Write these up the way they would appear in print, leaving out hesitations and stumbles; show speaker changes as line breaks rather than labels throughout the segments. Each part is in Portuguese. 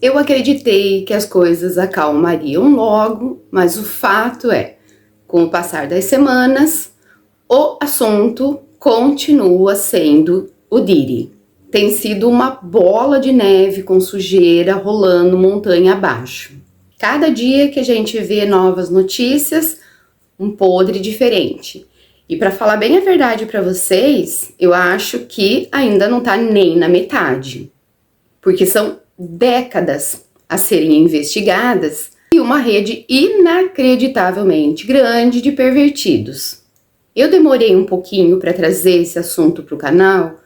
Eu acreditei que as coisas acalmariam logo, mas o fato é, com o passar das semanas, o assunto continua sendo o Diddy. Tem sido uma bola de neve com sujeira rolando montanha abaixo. Cada dia que a gente vê novas notícias, um podre diferente. E para falar bem a verdade para vocês, eu acho que ainda não tá nem na metade. Porque são décadas a serem investigadas e uma rede inacreditavelmente grande de pervertidos. Eu demorei um pouquinho para trazer esse assunto para o canal,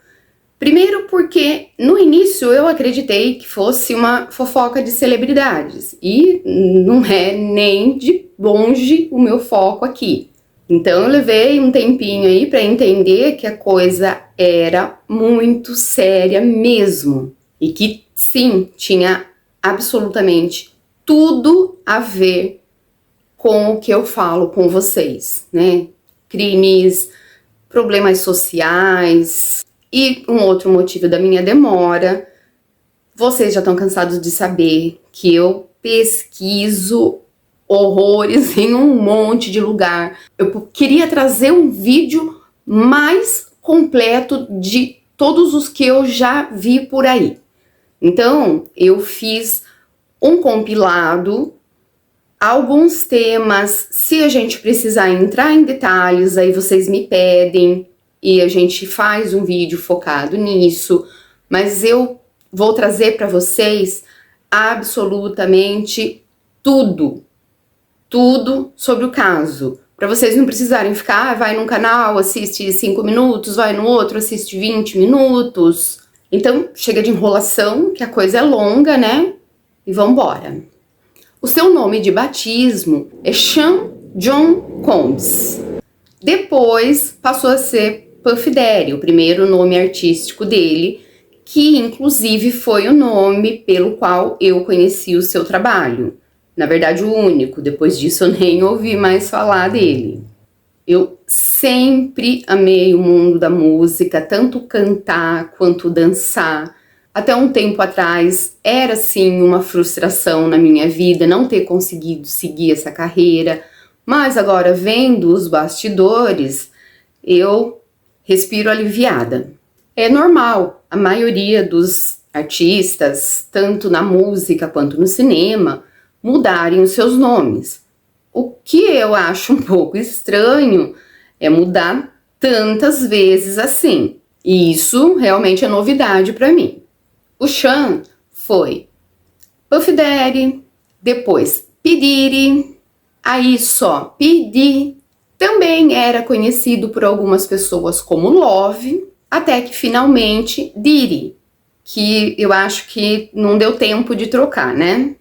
primeiro porque no início eu acreditei que fosse uma fofoca de celebridades e não é nem de longe o meu foco aqui. Então eu levei um tempinho aí para entender que a coisa era muito séria mesmo e que sim, tinha absolutamente tudo a ver com o que eu falo com vocês, né? Crimes, problemas sociais e um outro motivo da minha demora. Vocês já estão cansados de saber que eu pesquiso horrores em um monte de lugar. Eu queria trazer um vídeo mais completo de todos os que eu já vi por aí. Então, eu fiz um compilado, alguns temas, se a gente precisar entrar em detalhes, aí vocês me pedem e a gente faz um vídeo focado nisso, mas eu vou trazer para vocês absolutamente tudo sobre o caso, para vocês não precisarem ficar, vai num canal, assiste 5 minutos, vai no outro, assiste 20 minutos. Então, chega de enrolação, que a coisa é longa, né? E vambora. O seu nome de batismo é Sean John Combs. Depois passou a ser Puff Daddy, o primeiro nome artístico dele, que inclusive foi o nome pelo qual eu conheci o seu trabalho. Na verdade, o único. Depois disso, eu nem ouvi mais falar dele. Eu sempre amei o mundo da música, tanto cantar quanto dançar. Até um tempo atrás era sim uma frustração na minha vida não ter conseguido seguir essa carreira, mas agora vendo os bastidores, eu respiro aliviada. É normal, a maioria dos artistas, tanto na música quanto no cinema, mudarem os seus nomes. O que eu acho um pouco estranho é mudar tantas vezes assim. E isso realmente é novidade para mim. O Sean foi Puff Daddy, depois P. Diddy, aí só P. Diddy. Também era conhecido por algumas pessoas como Love, até que finalmente Diddy, que eu acho que não deu tempo de trocar, né?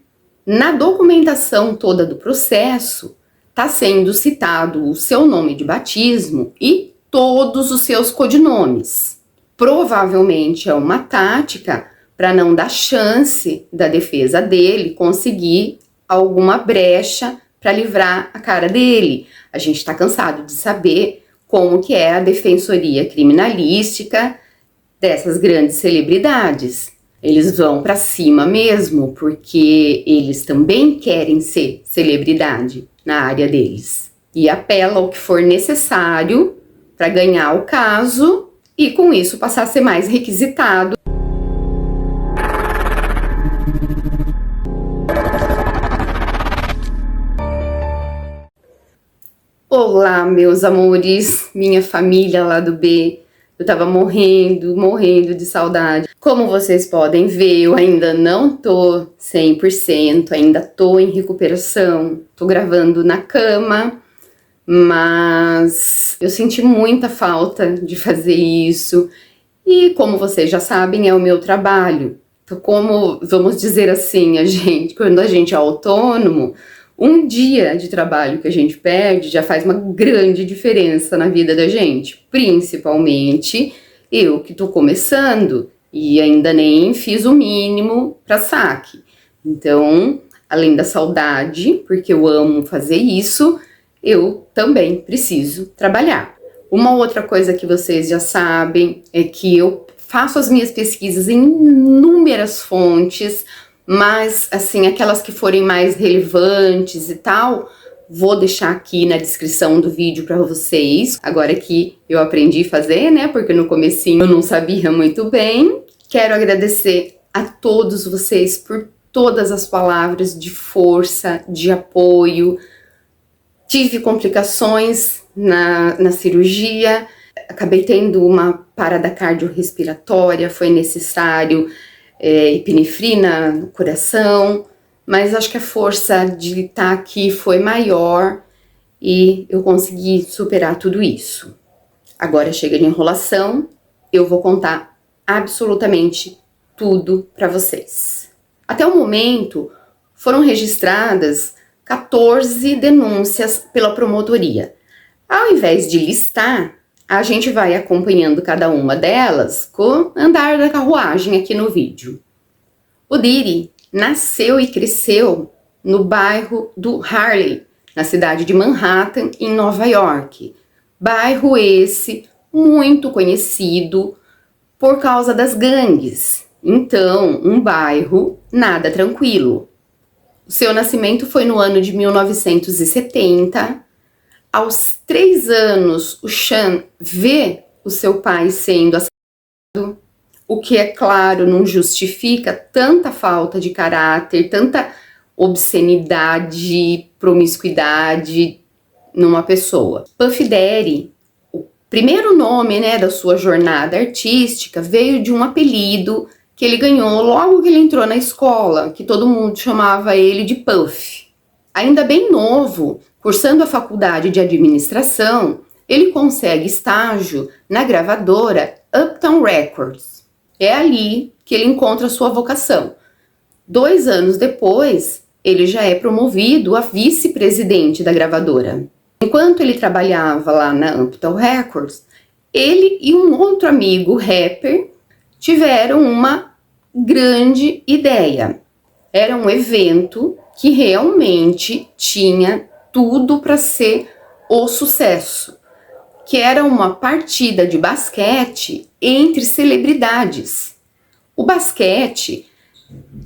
Na documentação toda do processo, está sendo citado o seu nome de batismo e todos os seus codinomes. Provavelmente é uma tática para não dar chance da defesa dele conseguir alguma brecha para livrar a cara dele. A gente está cansado de saber como que é a defensoria criminalística dessas grandes celebridades. Eles vão para cima mesmo, porque eles também querem ser celebridade na área deles. E apelam o que for necessário para ganhar o caso e com isso passar a ser mais requisitado. Olá, meus amores, minha família lá do B. Eu tava morrendo de saudade. Como vocês podem ver, eu ainda não tô 100%, ainda tô em recuperação. Tô gravando na cama, mas eu senti muita falta de fazer isso. E como vocês já sabem, é o meu trabalho. Então, como, vamos dizer assim, quando a gente é autônomo, um dia de trabalho que a gente perde já faz uma grande diferença na vida da gente, principalmente eu que tô começando e ainda nem fiz o mínimo para saque. Então, além da saudade, porque eu amo fazer isso, eu também preciso trabalhar. Uma outra coisa que vocês já sabem é que eu faço as minhas pesquisas em inúmeras fontes, mas assim, aquelas que forem mais relevantes e tal, vou deixar aqui na descrição do vídeo para vocês. Agora que eu aprendi a fazer, né, porque no comecinho eu não sabia muito bem. Quero agradecer a todos vocês por todas as palavras de força, de apoio. Tive complicações na cirurgia, acabei tendo uma parada cardiorrespiratória, foi necessário epinefrina no coração, mas acho que a força de estar aqui foi maior e eu consegui superar tudo isso. Agora chega de enrolação, eu vou contar absolutamente tudo para vocês. Até o momento foram registradas 14 denúncias pela promotoria. Ao invés de listar, a gente vai acompanhando cada uma delas com o andar da carruagem aqui no vídeo. O Diddy nasceu e cresceu no bairro do Harlem, na cidade de Manhattan, em Nova York. Bairro esse muito conhecido por causa das gangues. Então, um bairro nada tranquilo. O seu nascimento foi no ano de 1970. Aos 3 anos, o Sean vê o seu pai sendo assassinado, o que, é claro, não justifica tanta falta de caráter, tanta obscenidade, promiscuidade numa pessoa. Puff Daddy, o primeiro nome, né, da sua jornada artística, veio de um apelido que ele ganhou logo que ele entrou na escola, que todo mundo chamava ele de Puff. Ainda bem novo, cursando a faculdade de administração, ele consegue estágio na gravadora Uptown Records. É ali que ele encontra sua vocação. 2 anos depois, ele já é promovido a vice-presidente da gravadora. Enquanto ele trabalhava lá na Uptown Records, ele e um outro amigo rapper tiveram uma grande ideia. Era um evento que realmente tinha tudo para ser o sucesso, que era uma partida de basquete entre celebridades. O basquete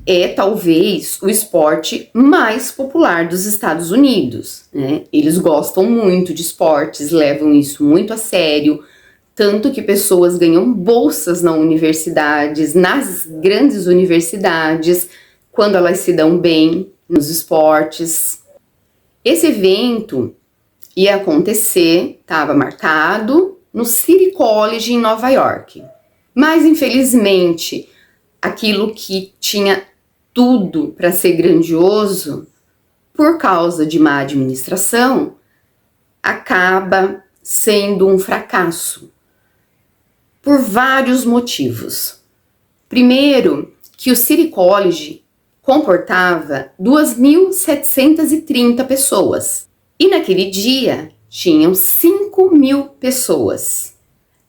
é talvez o esporte mais popular dos Estados Unidos, né? Eles gostam muito de esportes, levam isso muito a sério, tanto que pessoas ganham bolsas nas universidades, nas grandes universidades, quando elas se dão bem nos esportes. Esse evento ia acontecer, estava marcado no City College em Nova York. Mas, infelizmente, aquilo que tinha tudo para ser grandioso, por causa de má administração, acaba sendo um fracasso. Por vários motivos. Primeiro, que o City College comportava 2.730 pessoas. E naquele dia tinham 5.000 pessoas.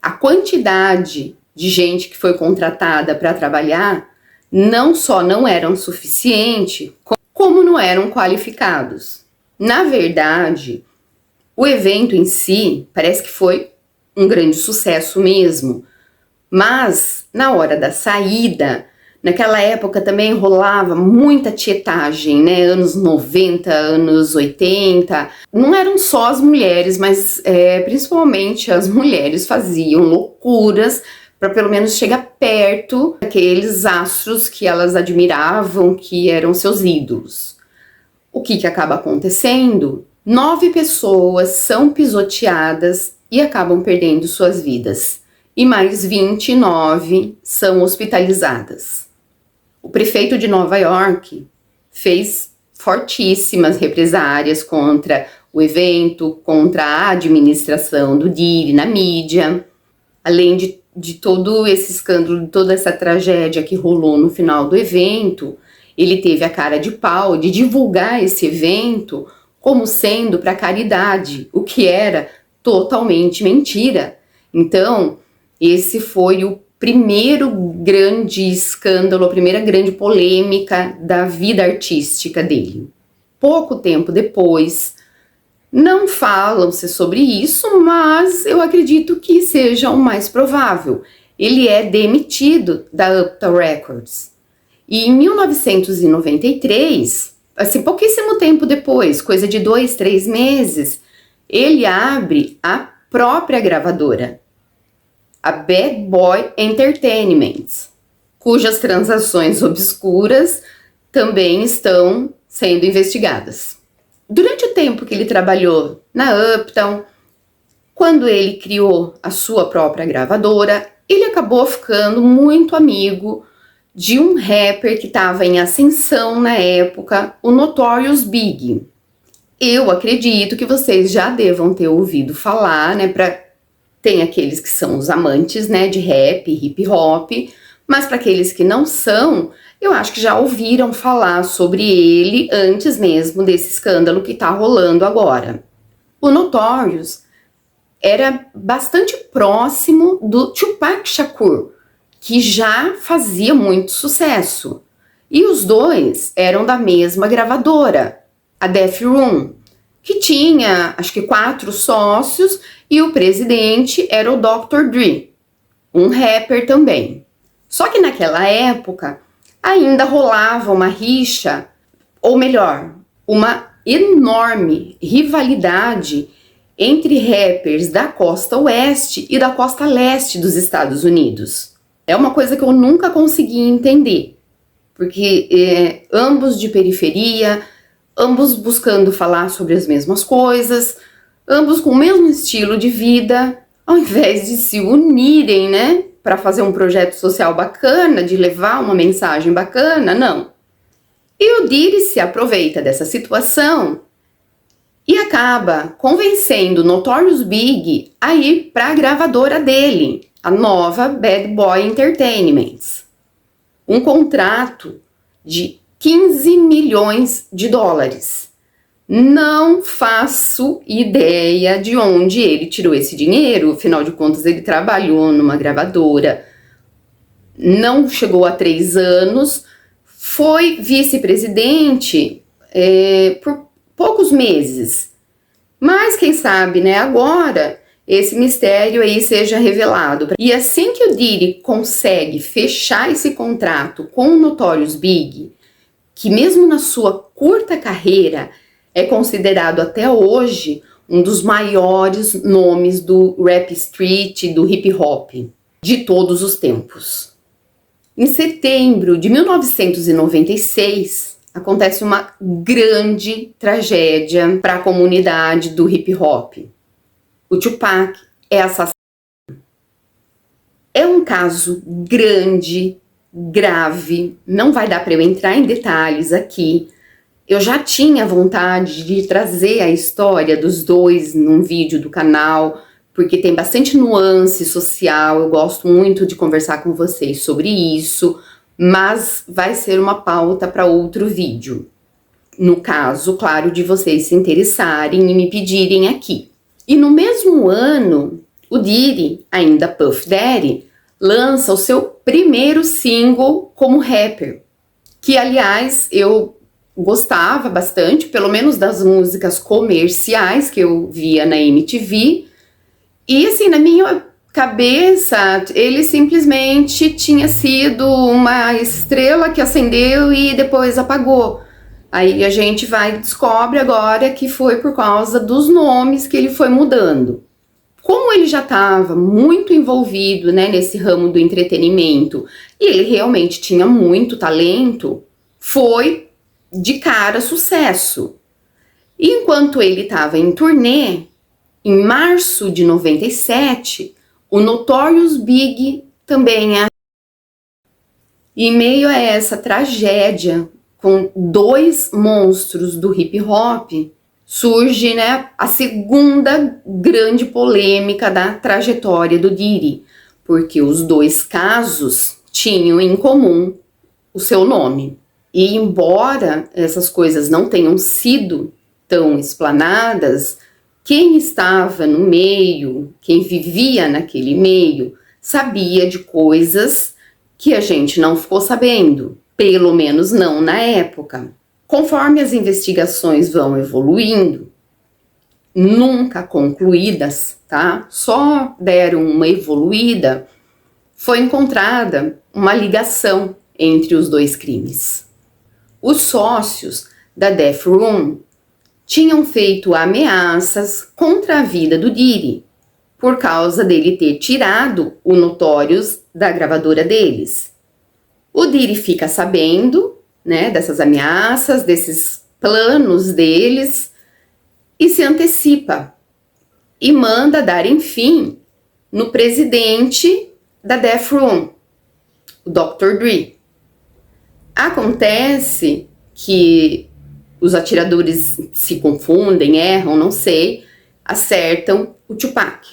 A quantidade de gente que foi contratada para trabalhar não só não eram suficiente, como não eram qualificados. Na verdade, o evento em si parece que foi um grande sucesso mesmo, mas na hora da saída, naquela época também rolava muita tietagem, né? Anos 90, anos 80. Não eram só as mulheres, mas principalmente as mulheres faziam loucuras para pelo menos chegar perto daqueles astros que elas admiravam, que eram seus ídolos. O que acaba acontecendo? 9 pessoas são pisoteadas e acabam perdendo suas vidas. E mais 29 são hospitalizadas. O prefeito de Nova York fez fortíssimas represárias contra o evento, contra a administração do Diddy na mídia. Além de todo esse escândalo, de toda essa tragédia que rolou no final do evento, ele teve a cara de pau de divulgar esse evento como sendo para caridade, o que era totalmente mentira. Então, esse foi o primeiro grande escândalo, a primeira grande polêmica da vida artística dele. Pouco tempo depois, não falam-se sobre isso, mas eu acredito que seja o mais provável. Ele é demitido da Uptown Records. E em 1993, assim, pouquíssimo tempo depois, coisa de 2, 3 meses, ele abre a própria gravadora, a Bad Boy Entertainment, cujas transações obscuras também estão sendo investigadas. Durante o tempo que ele trabalhou na Uptown, quando ele criou a sua própria gravadora, ele acabou ficando muito amigo de um rapper que estava em ascensão na época, o Notorious Big. Eu acredito que vocês já devam ter ouvido falar, né? Tem aqueles que são os amantes, né, de rap, hip hop, mas para aqueles que não são, eu acho que já ouviram falar sobre ele antes mesmo desse escândalo que está rolando agora. O Notorious era bastante próximo do Tupac Shakur, que já fazia muito sucesso. E os dois eram da mesma gravadora, a Death Room, que tinha, acho que 4 sócios, e o presidente era o Dr. Dre, um rapper também. Só que naquela época ainda rolava uma rixa, ou melhor, uma enorme rivalidade entre rappers da costa oeste e da costa leste dos Estados Unidos. É uma coisa que eu nunca consegui entender, porque ambos de periferia, ambos buscando falar sobre as mesmas coisas, ambos com o mesmo estilo de vida, ao invés de se unirem, né, para fazer um projeto social bacana, de levar uma mensagem bacana, não. E o Diddy se aproveita dessa situação e acaba convencendo o Notorious Big a ir para a gravadora dele, a nova Bad Boy Entertainment. Um contrato de 15 milhões de dólares. Não faço ideia de onde ele tirou esse dinheiro, afinal de contas ele trabalhou numa gravadora, não chegou a 3 anos, foi vice-presidente por poucos meses. Mas quem sabe, né, agora esse mistério aí seja revelado. E assim que o Diddy consegue fechar esse contrato com o Notorious Big, que mesmo na sua curta carreira é considerado até hoje um dos maiores nomes do rap street, do hip hop, de todos os tempos. Em setembro de 1996, acontece uma grande tragédia para a comunidade do hip hop. O Tupac é assassinado. É um caso grande, grave, não vai dar para eu entrar em detalhes aqui. Eu já tinha vontade de trazer a história dos dois num vídeo do canal, porque tem bastante nuance social, eu gosto muito de conversar com vocês sobre isso, mas vai ser uma pauta para outro vídeo. No caso, claro, de vocês se interessarem e me pedirem aqui. E no mesmo ano, o Diddy, ainda Puff Daddy, lança o seu primeiro single como rapper, que aliás eu gostava bastante, pelo menos das músicas comerciais que eu via na MTV, e assim, na minha cabeça, ele simplesmente tinha sido uma estrela que acendeu e depois apagou. Aí a gente descobre agora que foi por causa dos nomes que ele foi mudando. Como ele já estava muito envolvido, né, nesse ramo do entretenimento, e ele realmente tinha muito talento, foi de cara sucesso. E enquanto ele estava em turnê, em março de 97, o Notorious Big também em meio a essa tragédia, com 2 monstros do hip hop, surge, né, a segunda grande polêmica da trajetória do Diddy, porque os 2 casos tinham em comum o seu nome. E embora essas coisas não tenham sido tão explanadas, quem estava no meio, quem vivia naquele meio, sabia de coisas que a gente não ficou sabendo, pelo menos não na época. Conforme as investigações vão evoluindo, nunca concluídas, tá? Só deram uma evoluída, foi encontrada uma ligação entre os dois crimes. Os sócios da Death Room tinham feito ameaças contra a vida do Diddy, por causa dele ter tirado o Notorious da gravadora deles. O Diddy fica sabendo, né, dessas ameaças, desses planos deles, e se antecipa e manda darem fim no presidente da Death Room, o Dr. Dre. Acontece que os atiradores se confundem, erram, não sei, acertam o Tupac,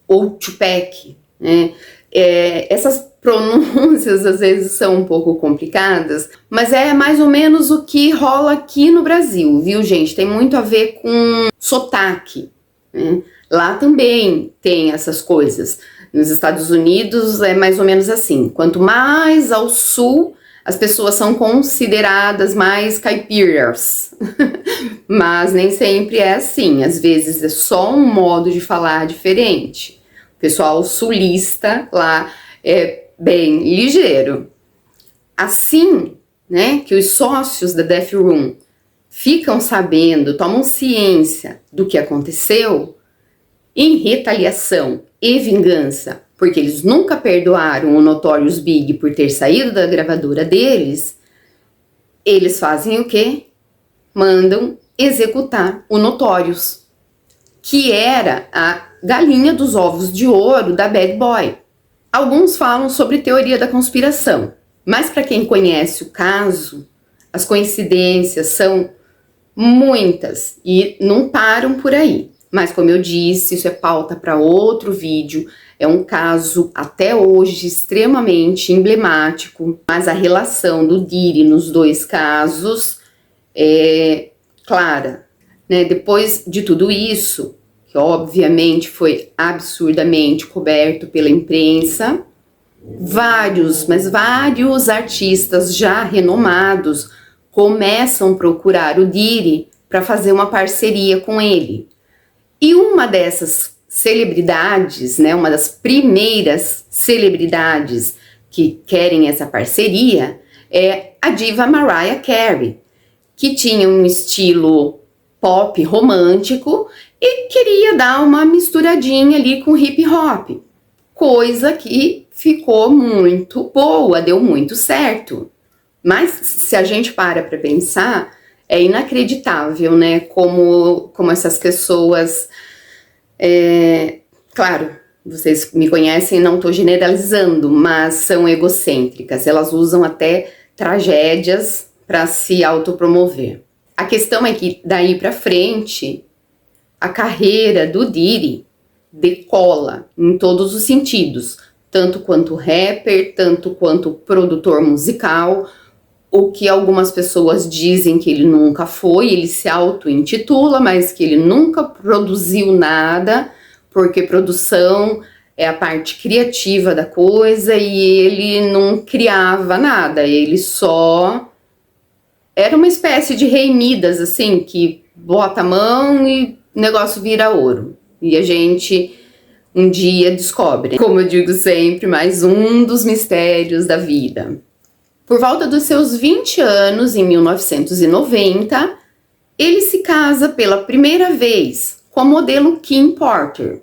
ou Tupac, né? Essas pronúncias às vezes são um pouco complicadas, mas é mais ou menos o que rola aqui no Brasil, viu, gente? Tem muito a ver com sotaque, né? Lá também tem essas coisas. Nos Estados Unidos é mais ou menos assim, quanto mais ao sul, as pessoas são consideradas mais caipiras, mas nem sempre é assim, às vezes é só um modo de falar diferente. O pessoal sulista lá é bem ligeiro. Assim, né, que os sócios da Death Room ficam sabendo, tomam ciência do que aconteceu, em retaliação e vingança, porque eles nunca perdoaram o Notorious Big por ter saído da gravadora deles, eles fazem o quê? Mandam executar o Notorious, que era a galinha dos ovos de ouro da Bad Boy. Alguns falam sobre teoria da conspiração, mas para quem conhece o caso, as coincidências são muitas e não param por aí. Mas como eu disse, isso é pauta para outro vídeo. É um caso até hoje extremamente emblemático, mas a relação do Diddy nos dois casos é clara, né? Depois de tudo isso, que obviamente foi absurdamente coberto pela imprensa, vários artistas já renomados começam a procurar o Diddy para fazer uma parceria com ele. E uma dessas celebridades, né, uma das primeiras celebridades que querem essa parceria é a diva Mariah Carey, que tinha um estilo pop romântico e queria dar uma misturadinha ali com hip hop, coisa que ficou muito boa, deu muito certo. Mas se a gente para pensar, é inacreditável, né, como essas pessoas, claro, vocês me conhecem, não estou generalizando, mas são egocêntricas, elas usam até tragédias para se autopromover. A questão é que daí para frente, a carreira do Diddy decola em todos os sentidos, tanto quanto rapper, tanto quanto produtor musical, o que algumas pessoas dizem que ele nunca foi, ele se auto-intitula, mas que ele nunca produziu nada, porque produção é a parte criativa da coisa e ele não criava nada, ele só era uma espécie de rei Midas, assim, que bota a mão e o negócio vira ouro. E a gente um dia descobre, como eu digo sempre, mais um dos mistérios da vida. Por volta dos seus 20 anos, em 1990, ele se casa pela primeira vez com a modelo Kim Porter.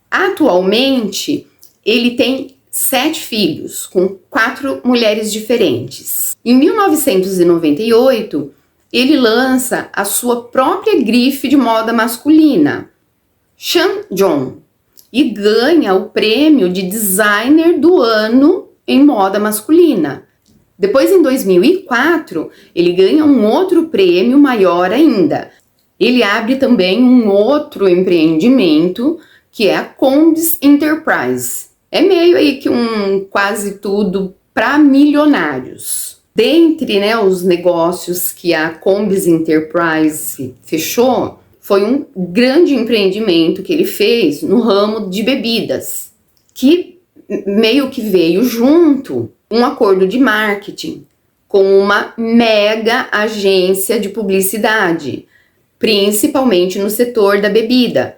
Atualmente, ele tem 7 filhos, com 4 mulheres diferentes. Em 1998, ele lança a sua própria grife de moda masculina, Sean John, e ganha o prêmio de designer do ano em moda masculina. Depois, em 2004, ele ganha um outro prêmio maior ainda. Ele abre também um outro empreendimento, que é a Combs Enterprise. É meio aí que um quase tudo para milionários. Dentre, né, os negócios que a Combs Enterprise fechou, foi um grande empreendimento que ele fez no ramo de bebidas, que meio que veio junto um acordo de marketing com uma mega agência de publicidade, principalmente no setor da bebida,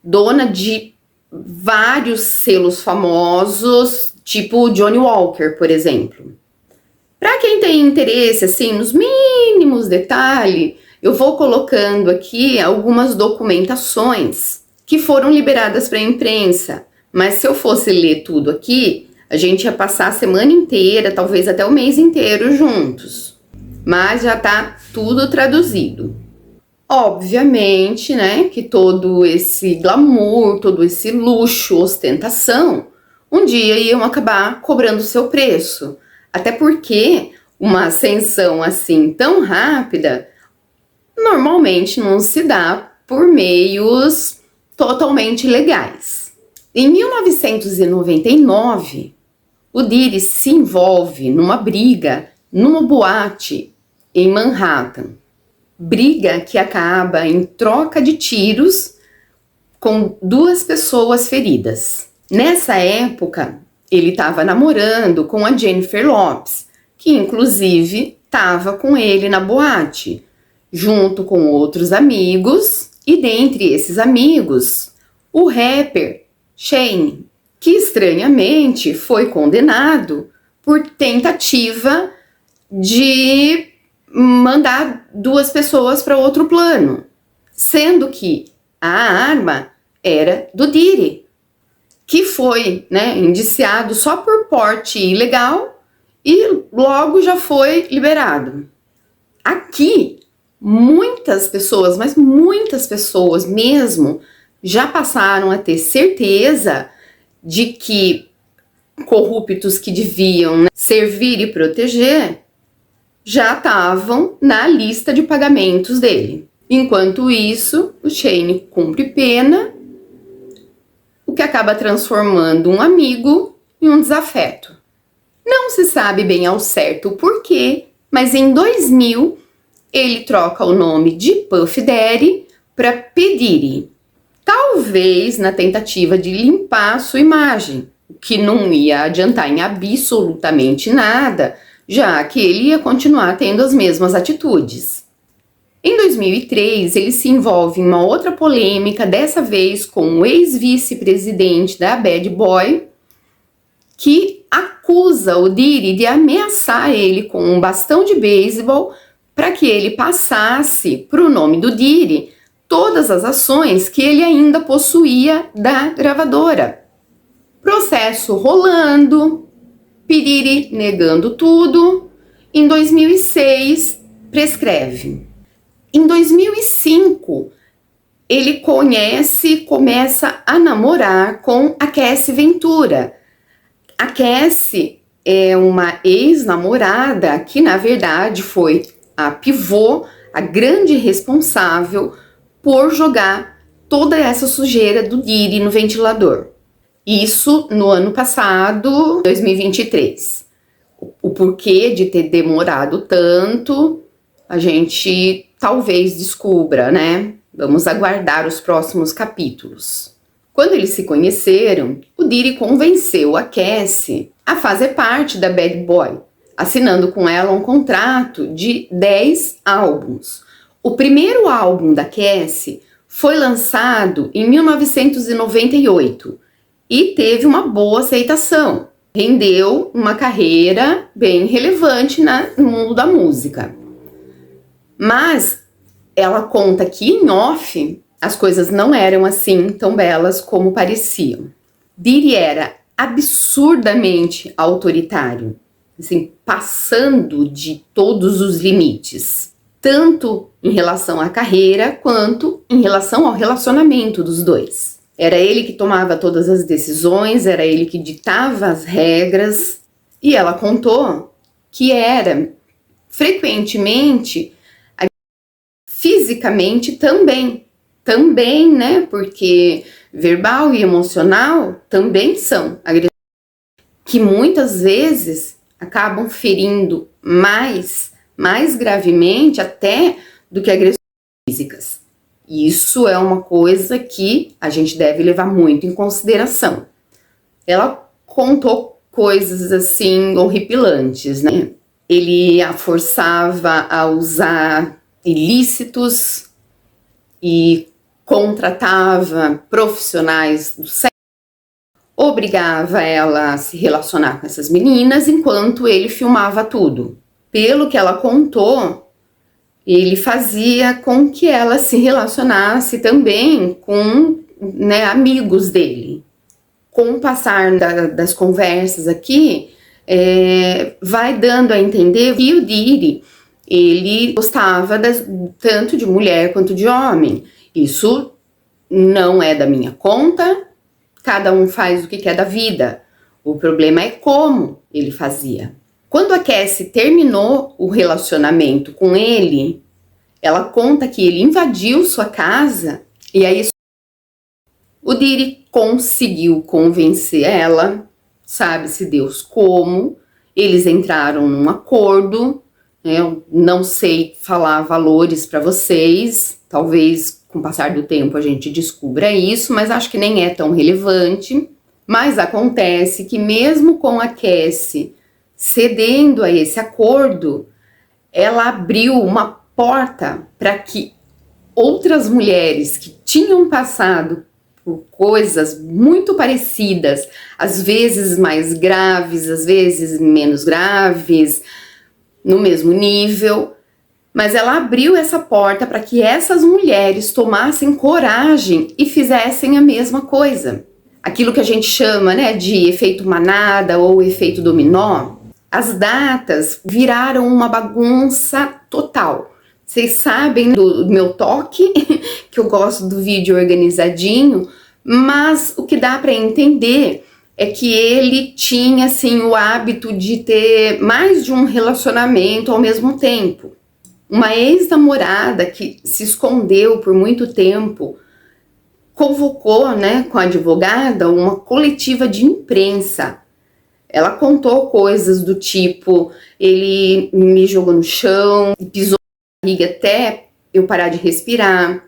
dona de vários selos famosos, tipo Johnny Walker, por exemplo. Para quem tem interesse, assim, nos mínimos detalhes, eu vou colocando aqui algumas documentações que foram liberadas para a imprensa. Mas se eu fosse ler tudo aqui, a gente ia passar a semana inteira, talvez até o mês inteiro juntos. Mas já está tudo traduzido. Obviamente, né, que todo esse glamour, todo esse luxo, ostentação, um dia iam acabar cobrando seu preço. Até porque uma ascensão assim tão rápida normalmente não se dá por meios totalmente legais. Em 1999, o Diddy se envolve numa briga numa boate em Manhattan. Briga que acaba em troca de tiros com 2 pessoas feridas. Nessa época, ele estava namorando com a Jennifer Lopez, que inclusive estava com ele na boate, junto com outros amigos, e dentre esses amigos, o rapper Shane, que estranhamente foi condenado por tentativa de mandar 2 pessoas para outro plano, sendo que a arma era do Diddy, que foi, né, indiciado só por porte ilegal e logo já foi liberado. Aqui, muitas pessoas, mas muitas pessoas mesmo, já passaram a ter certeza de que corruptos que deviam, né, servir e proteger já estavam na lista de pagamentos dele. Enquanto isso, o Shane cumpre pena, o que acaba transformando um amigo em um desafeto. Não se sabe bem ao certo o porquê, mas em 2000 ele troca o nome de Puff Daddy para P. Diddy. Talvez na tentativa de limpar sua imagem, o que não ia adiantar em absolutamente nada, já que ele ia continuar tendo as mesmas atitudes. Em 2003, ele se envolve em uma outra polêmica, dessa vez com o ex-vice-presidente da Bad Boy, que acusa o Diddy de ameaçar ele com um bastão de beisebol para que ele passasse para o nome do Diddy todas as ações que ele ainda possuía da gravadora. Processo rolando, P. Diddy negando tudo. Em 2006, prescreve. Em 2005, ele começa a namorar com a Cassie Ventura. A Cassie é uma ex-namorada que, na verdade, foi a pivô, a grande responsável por jogar toda essa sujeira do Diddy no ventilador. Isso no ano passado, 2023. O porquê de ter demorado tanto, a gente talvez descubra, né? Vamos aguardar os próximos capítulos. Quando eles se conheceram, o Diddy convenceu a Cassie a fazer parte da Bad Boy, assinando com ela um contrato de 10 álbuns. O primeiro álbum da Cassie foi lançado em 1998 e teve uma boa aceitação. Rendeu uma carreira bem relevante no mundo da música. Mas ela conta que em off as coisas não eram assim tão belas como pareciam. Diddy era absurdamente autoritário, assim, passando de todos os limites, tanto em relação à carreira quanto em relação ao relacionamento dos dois. Era ele que tomava todas as decisões, era ele que ditava as regras, e ela contou que era frequentemente fisicamente também, né? Porque verbal e emocional também são agressões que muitas vezes acabam ferindo mais gravemente até do que agressões físicas. Isso é uma coisa que a gente deve levar muito em consideração. Ela contou coisas assim horripilantes, né? Ele a forçava a usar ilícitos e contratava profissionais do sexo, obrigava ela a se relacionar com essas meninas enquanto ele filmava tudo. Pelo que ela contou, ele fazia com que ela se relacionasse também com, né, amigos dele. Com o passar das conversas aqui, vai dando a entender que o Diri, ele gostava tanto de mulher quanto de homem. Isso não é da minha conta, cada um faz o que quer da vida. O problema é como ele fazia. Quando a Cassie terminou o relacionamento com ele, ela conta que ele invadiu sua casa e aí o Diri conseguiu convencer ela, sabe-se Deus como. Eles entraram num acordo, né? Eu não sei falar valores para vocês, talvez com o passar do tempo a gente descubra isso, mas acho que nem é tão relevante. Mas acontece que mesmo com a Cassie cedendo a esse acordo, ela abriu uma porta para que outras mulheres que tinham passado por coisas muito parecidas, às vezes mais graves, às vezes menos graves, no mesmo nível, mas ela abriu essa porta para que essas mulheres tomassem coragem e fizessem a mesma coisa. Aquilo que a gente chama, né, de efeito manada ou efeito dominó. As datas viraram uma bagunça total. Vocês sabem do meu toque, que eu gosto do vídeo organizadinho, mas o que dá para entender é que ele tinha assim o hábito de ter mais de um relacionamento ao mesmo tempo. Uma ex-namorada que se escondeu por muito tempo convocou, né, com a advogada uma coletiva de imprensa. Ela contou coisas do tipo: ele me jogou no chão, pisou na barriga até eu parar de respirar,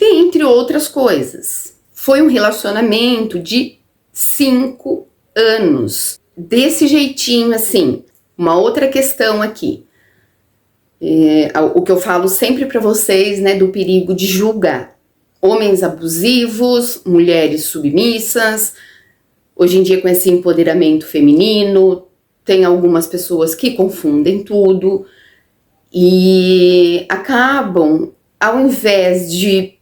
entre outras coisas. Foi um relacionamento de 5 anos, desse jeitinho assim. Uma outra questão aqui, o que eu falo sempre para vocês, né, do perigo de julgar. Homens abusivos, mulheres submissas. Hoje em dia, com esse empoderamento feminino, tem algumas pessoas que confundem tudo e acabam, ao invés de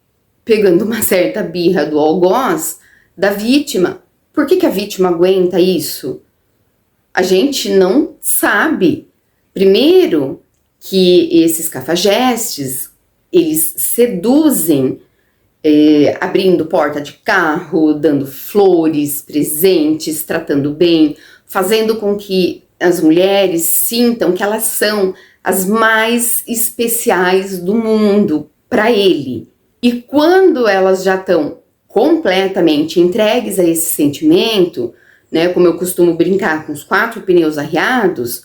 pegando uma certa birra do algoz da vítima. Por que a vítima aguenta isso? A gente não sabe. Primeiro, que esses cafajestes, eles seduzem, abrindo porta de carro, dando flores, presentes, tratando bem, fazendo com que as mulheres sintam que elas são as mais especiais do mundo para ele. E quando elas já estão completamente entregues a esse sentimento, né, como eu costumo brincar, com os 4 pneus arriados,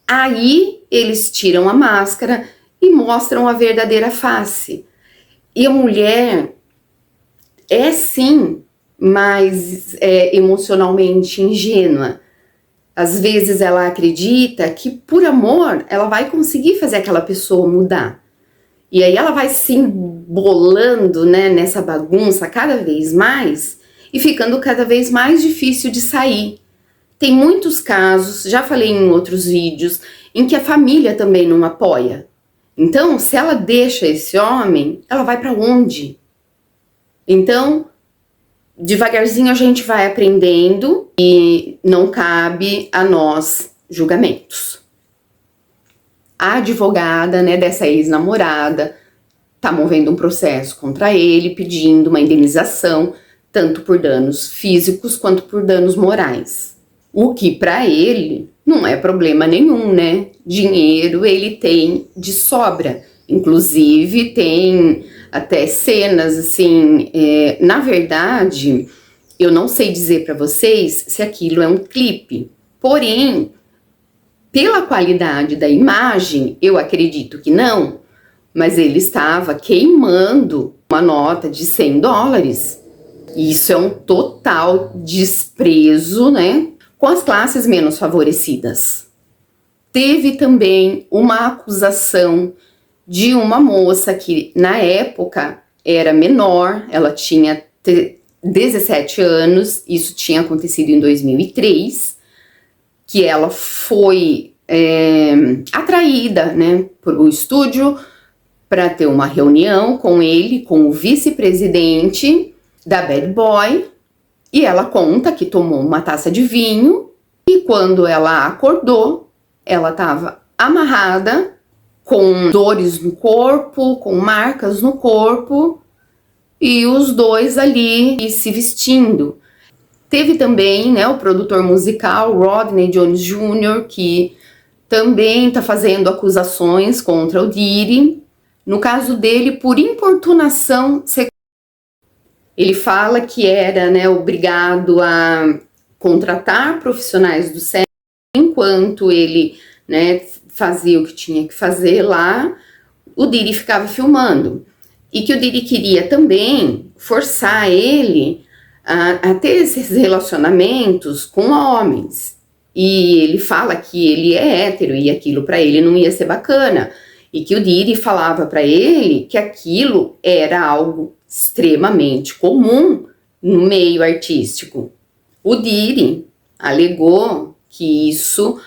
aí eles tiram a máscara e mostram a verdadeira face. E a mulher é sim mais emocionalmente ingênua. Às vezes ela acredita que por amor ela vai conseguir fazer aquela pessoa mudar. E aí ela vai se embolando, né, nessa bagunça cada vez mais e ficando cada vez mais difícil de sair. Tem muitos casos, já falei em outros vídeos, em que a família também não apoia. Então, se ela deixa esse homem, ela vai para onde? Então, devagarzinho a gente vai aprendendo e não cabe a nós julgamentos. A advogada, né, dessa ex-namorada tá movendo um processo contra ele, pedindo uma indenização, tanto por danos físicos quanto por danos morais. O que para ele não é problema nenhum, né? Dinheiro ele tem de sobra. Inclusive tem até cenas assim, na verdade, eu não sei dizer para vocês se aquilo é um clipe. Porém, pela qualidade da imagem, eu acredito que não, mas ele estava queimando uma nota de $100. Isso é um total desprezo, né, com as classes menos favorecidas. Teve também uma acusação de uma moça que na época era menor, ela tinha 17 anos, isso tinha acontecido em 2003, que ela foi atraída, né, para o estúdio para ter uma reunião com ele, com o vice-presidente da Bad Boy, e ela conta que tomou uma taça de vinho, e quando ela acordou, ela estava amarrada, com dores no corpo, com marcas no corpo, e os dois ali se vestindo. Teve também, né, o produtor musical Rodney Jones Jr., que também está fazendo acusações contra o Diddy, no caso dele por importunação sexual. Ele fala que era, né, obrigado a contratar profissionais do sexo enquanto ele, né, fazia o que tinha que fazer lá, o Diddy ficava filmando. E que o Diddy queria também forçar ele a ter esses relacionamentos com homens. E ele fala que ele é hétero e aquilo para ele não ia ser bacana. E que o Diddy falava para ele que aquilo era algo extremamente comum no meio artístico. O Diddy alegou que isso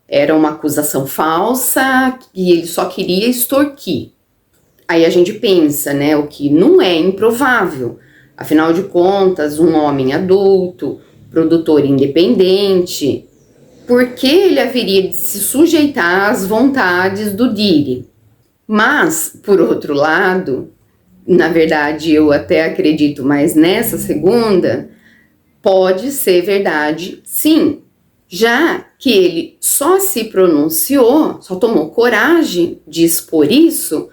era uma acusação falsa, que ele só queria extorquir. Aí a gente pensa, né, o que não é improvável. Afinal de contas, um homem adulto, produtor independente, por que ele haveria de se sujeitar às vontades do Diddy? Mas, por outro lado, na verdade eu até acredito mais nessa segunda, pode ser verdade sim, já que ele só se pronunciou, só tomou coragem de expor isso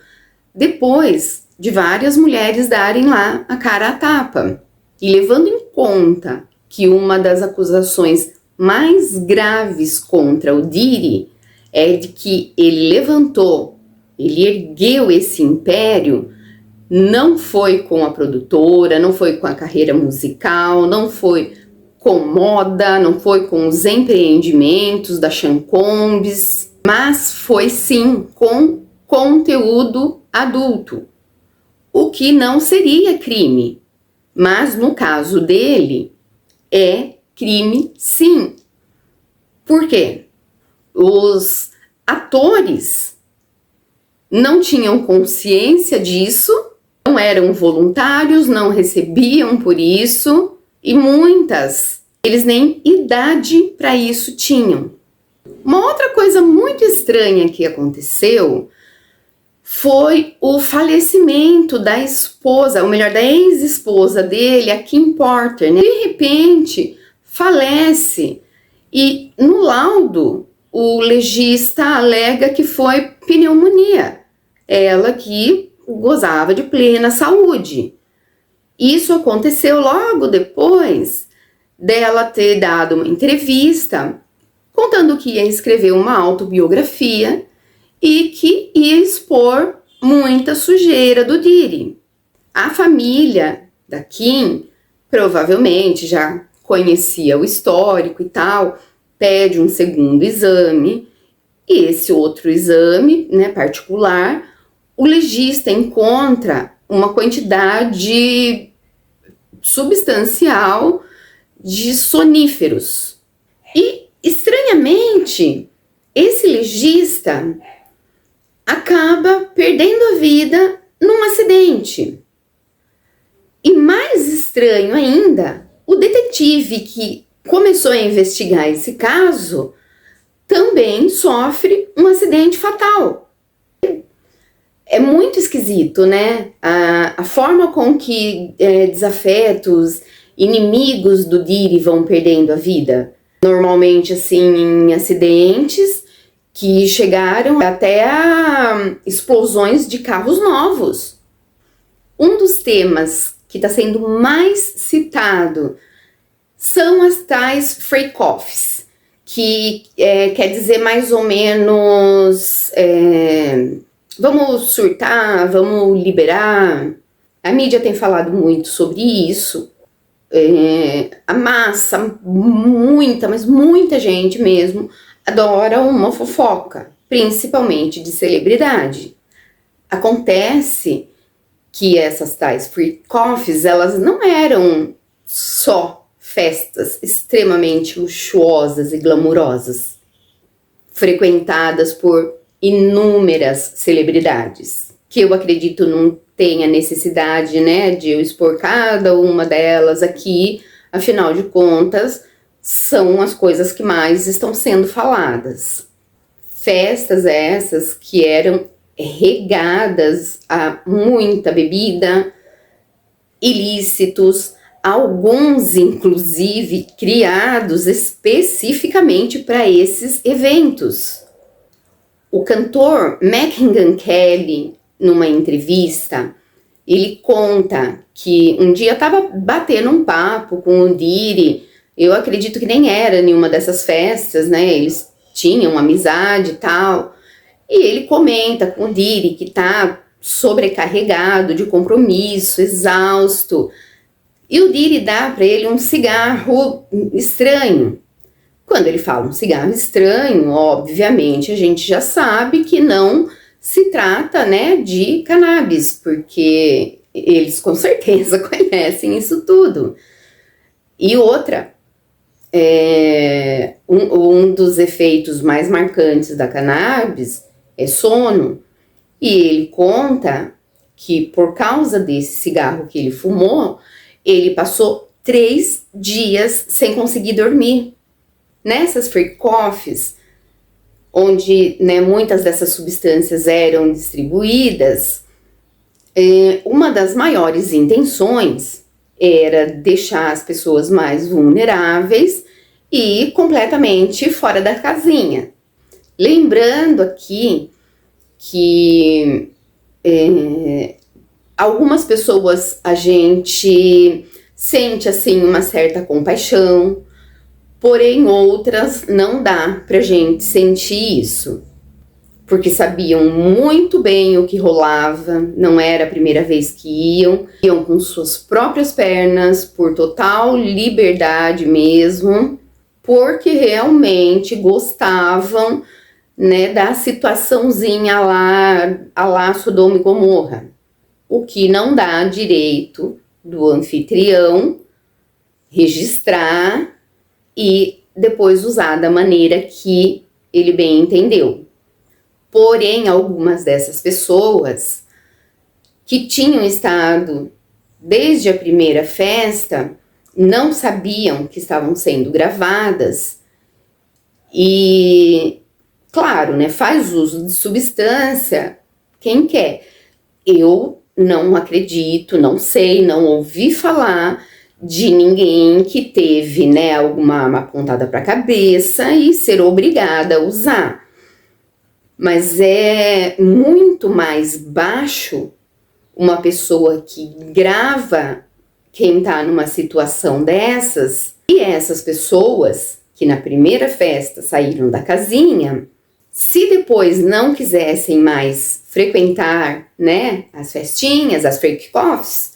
depois de várias mulheres darem lá a cara a tapa. E levando em conta que uma das acusações mais graves contra o Diddy é de que ele ele ergueu esse império, não foi com a produtora, não foi com a carreira musical, não foi com moda, não foi com os empreendimentos da Sean Combs, mas foi sim com conteúdo adulto, o que não seria crime, mas no caso dele é crime sim. Por quê? Os atores não tinham consciência disso, não eram voluntários, não recebiam por isso, e muitas, eles nem idade para isso tinham. Uma outra coisa muito estranha que aconteceu foi o falecimento da esposa, ou melhor, da ex-esposa dele, a Kim Porter, né? De repente, falece, e no laudo, o legista alega que foi pneumonia, ela que gozava de plena saúde. Isso aconteceu logo depois dela ter dado uma entrevista contando que ia escrever uma autobiografia e que ia expor muita sujeira do Diddy. A família da Kim provavelmente já conhecia o histórico e tal, pede um segundo exame, e esse outro exame, né, particular, o legista encontra uma quantidade substancial de soníferos. E, estranhamente, esse legista acaba perdendo a vida num acidente. E mais estranho ainda, o detetive que começou a investigar esse caso também sofre um acidente fatal. É muito esquisito, né? A forma com que desafetos, inimigos do Diddy vão perdendo a vida. Normalmente, assim, em acidentes que chegaram até a explosões de carros novos. Um dos temas que está sendo mais citado são as tais freak-offs, que quer dizer mais ou menos vamos surtar, vamos liberar. A mídia tem falado muito sobre isso. A massa, mas muita gente mesmo adora uma fofoca, principalmente de celebridade. Acontece que essas tais freak-offs, elas não eram só festas extremamente luxuosas e glamourosas, frequentadas por inúmeras celebridades, que eu acredito não tenha necessidade, né, de eu expor cada uma delas aqui, afinal de contas, são as coisas que mais estão sendo faladas. Festas essas que eram regadas a muita bebida, ilícitos, alguns inclusive criados especificamente para esses eventos. O cantor Machine Gun Kelly, numa entrevista, ele conta que um dia estava batendo um papo com o Diddy. Eu acredito que nem era nenhuma dessas festas, né? Eles tinham amizade e tal. E ele comenta com o Diddy que tá sobrecarregado de compromisso, exausto. E o Diddy dá para ele um cigarro estranho. Quando ele fala um cigarro estranho, obviamente a gente já sabe que não se trata, né, de cannabis, porque eles com certeza conhecem isso tudo. E outra, um dos efeitos mais marcantes da cannabis é sono. E ele conta que por causa desse cigarro que ele fumou, ele passou 3 dias sem conseguir dormir. Nessas freak-offs, onde, né, muitas dessas substâncias eram distribuídas, uma das maiores intenções era deixar as pessoas mais vulneráveis e completamente fora da casinha. Lembrando aqui que algumas pessoas a gente sente assim uma certa compaixão, porém outras não dá pra gente sentir isso, porque sabiam muito bem o que rolava, não era a primeira vez que iam com suas próprias pernas, por total liberdade mesmo, porque realmente gostavam, né, da situaçãozinha a lá Sodoma e Gomorra, o que não dá direito do anfitrião registrar e depois usar da maneira que ele bem entendeu. Porém, algumas dessas pessoas que tinham estado desde a primeira festa não sabiam que estavam sendo gravadas e, claro, né, faz uso de substância quem quer. Eu não acredito, não sei, não ouvi falar de ninguém que teve, né, uma pontada para a cabeça e ser obrigada a usar. Mas é muito mais baixo uma pessoa que grava quem tá numa situação dessas, e essas pessoas que na primeira festa saíram da casinha, se depois não quisessem mais frequentar, né, as festinhas, as freak-offs,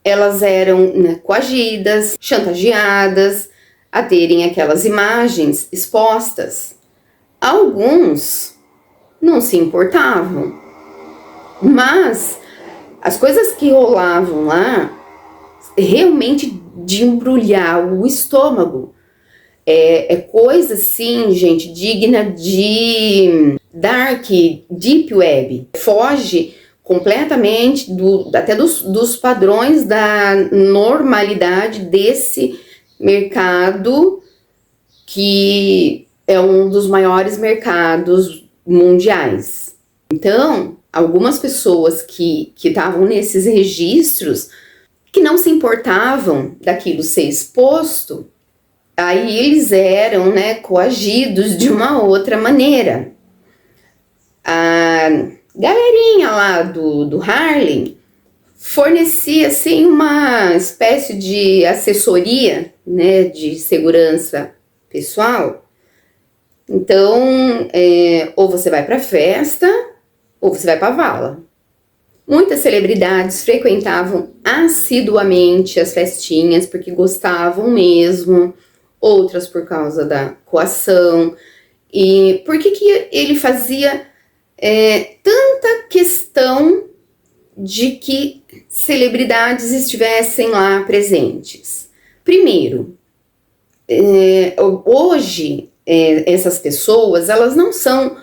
elas eram, né, coagidas, chantageadas a terem aquelas imagens expostas. Alguns não se importavam, mas as coisas que rolavam lá realmente de embrulhar o estômago. É coisa assim, gente, digna de dark, deep web. Foge completamente até dos padrões da normalidade desse mercado, que é um dos maiores mercados mundiais. Então, algumas pessoas que estavam nesses registros, que não se importavam daquilo ser exposto, aí eles eram, né, coagidos de uma outra maneira. A galerinha lá do Harlem fornecia assim uma espécie de assessoria, né, de segurança pessoal. Então, ou você vai para a festa ou você vai para a vala. Muitas celebridades frequentavam assiduamente as festinhas porque gostavam mesmo, outras por causa da coação. E por que ele fazia tanta questão de que celebridades estivessem lá presentes. Primeiro, hoje essas pessoas, elas não são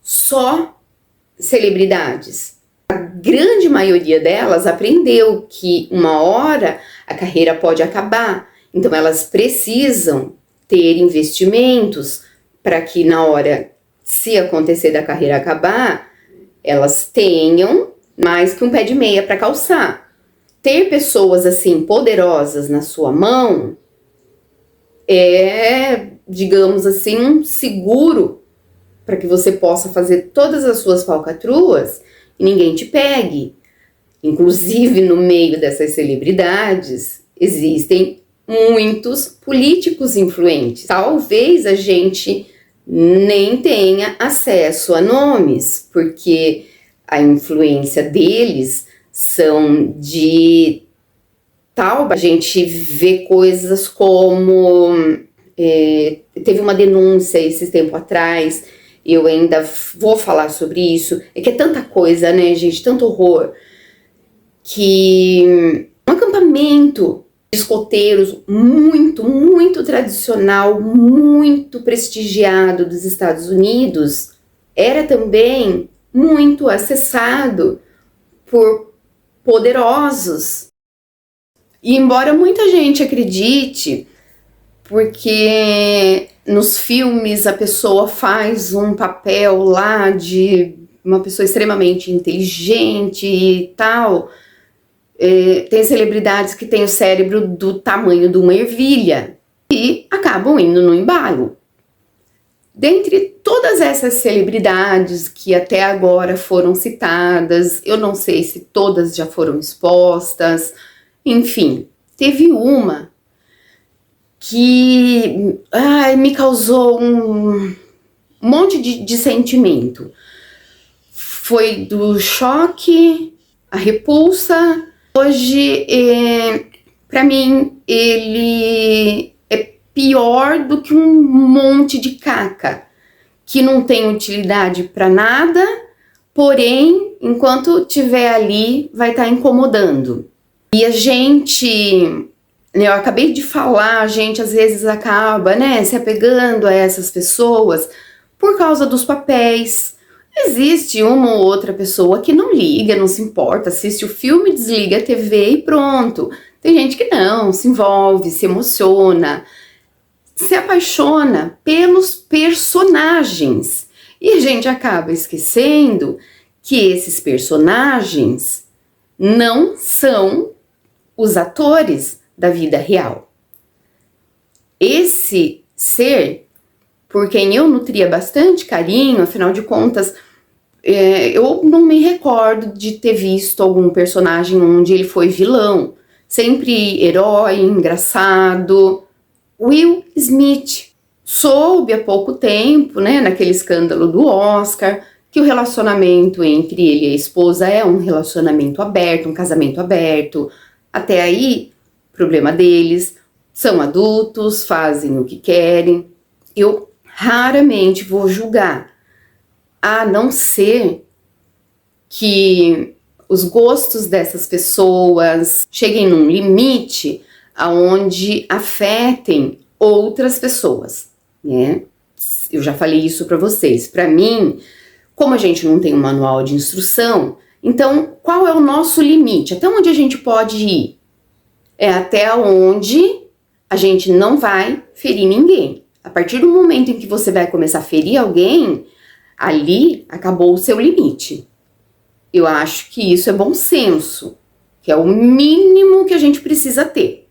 só celebridades. A grande maioria delas aprendeu que uma hora a carreira pode acabar, então elas precisam ter investimentos para que na hora, se acontecer da carreira acabar, elas tenham mais que um pé de meia para calçar. Ter pessoas assim poderosas na sua mão é, digamos assim, um seguro para que você possa fazer todas as suas falcatruas e ninguém te pegue. Inclusive, no meio dessas celebridades, existem muitos políticos influentes. Talvez a gente nem tenha acesso a nomes, porque a influência deles são de tal. A gente vê coisas como... teve uma denúncia esses tempos atrás, eu ainda vou falar sobre isso, é que é tanta coisa, né, gente, tanto horror, que um acampamento de escoteiros muito tradicional, muito prestigiado dos Estados Unidos, era também muito acessado por poderosos. E embora muita gente acredite, porque nos filmes a pessoa faz um papel lá de uma pessoa extremamente inteligente e tal, tem celebridades que têm o cérebro do tamanho de uma ervilha e acabam indo no embalo. Dentre todas essas celebridades que até agora foram citadas, eu não sei se todas já foram expostas, enfim, teve uma que me causou um monte de sentimento. Foi do choque, a repulsa. Hoje, para mim, ele é pior do que um monte de caca, que não tem utilidade para nada, porém, enquanto estiver ali, vai estar incomodando. E a gente... Eu acabei de falar, a gente às vezes acaba, né, se apegando a essas pessoas por causa dos papéis. Existe uma ou outra pessoa que não liga, não se importa, assiste o filme, desliga a TV e pronto. Tem gente que não, se envolve, se emociona, se apaixona pelos personagens. E a gente acaba esquecendo que esses personagens não são os atores da vida real. Esse ser, por quem eu nutria bastante carinho, afinal de contas, eu não me recordo de ter visto algum personagem onde ele foi vilão, sempre herói, engraçado. Will Smith soube há pouco tempo, né, naquele escândalo do Oscar, que o relacionamento entre ele e a esposa é um relacionamento aberto, um casamento aberto. Até aí, problema deles, são adultos, fazem o que querem. Eu raramente vou julgar, a não ser que os gostos dessas pessoas cheguem num limite aonde afetem outras pessoas, né? Eu já falei isso para vocês. Para mim, como a gente não tem um manual de instrução, então qual é o nosso limite? Até onde a gente pode ir? É até onde a gente não vai ferir ninguém. A partir do momento em que você vai começar a ferir alguém, ali acabou o seu limite. Eu acho que isso é bom senso, que é o mínimo que a gente precisa ter.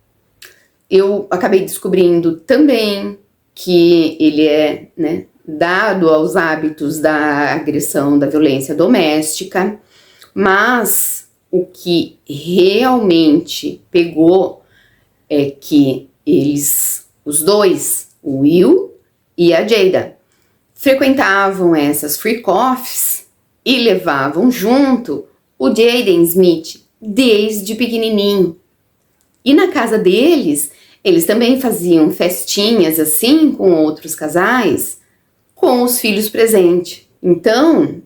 Eu acabei descobrindo também que ele é, né, dado aos hábitos da agressão, da violência doméstica, mas o que realmente pegou é que eles, os dois, o Will e a Jada, frequentavam essas free coffees e levavam junto o Jaden Smith desde pequenininho. E na casa deles, eles também faziam festinhas assim com outros casais, com os filhos presentes. Então,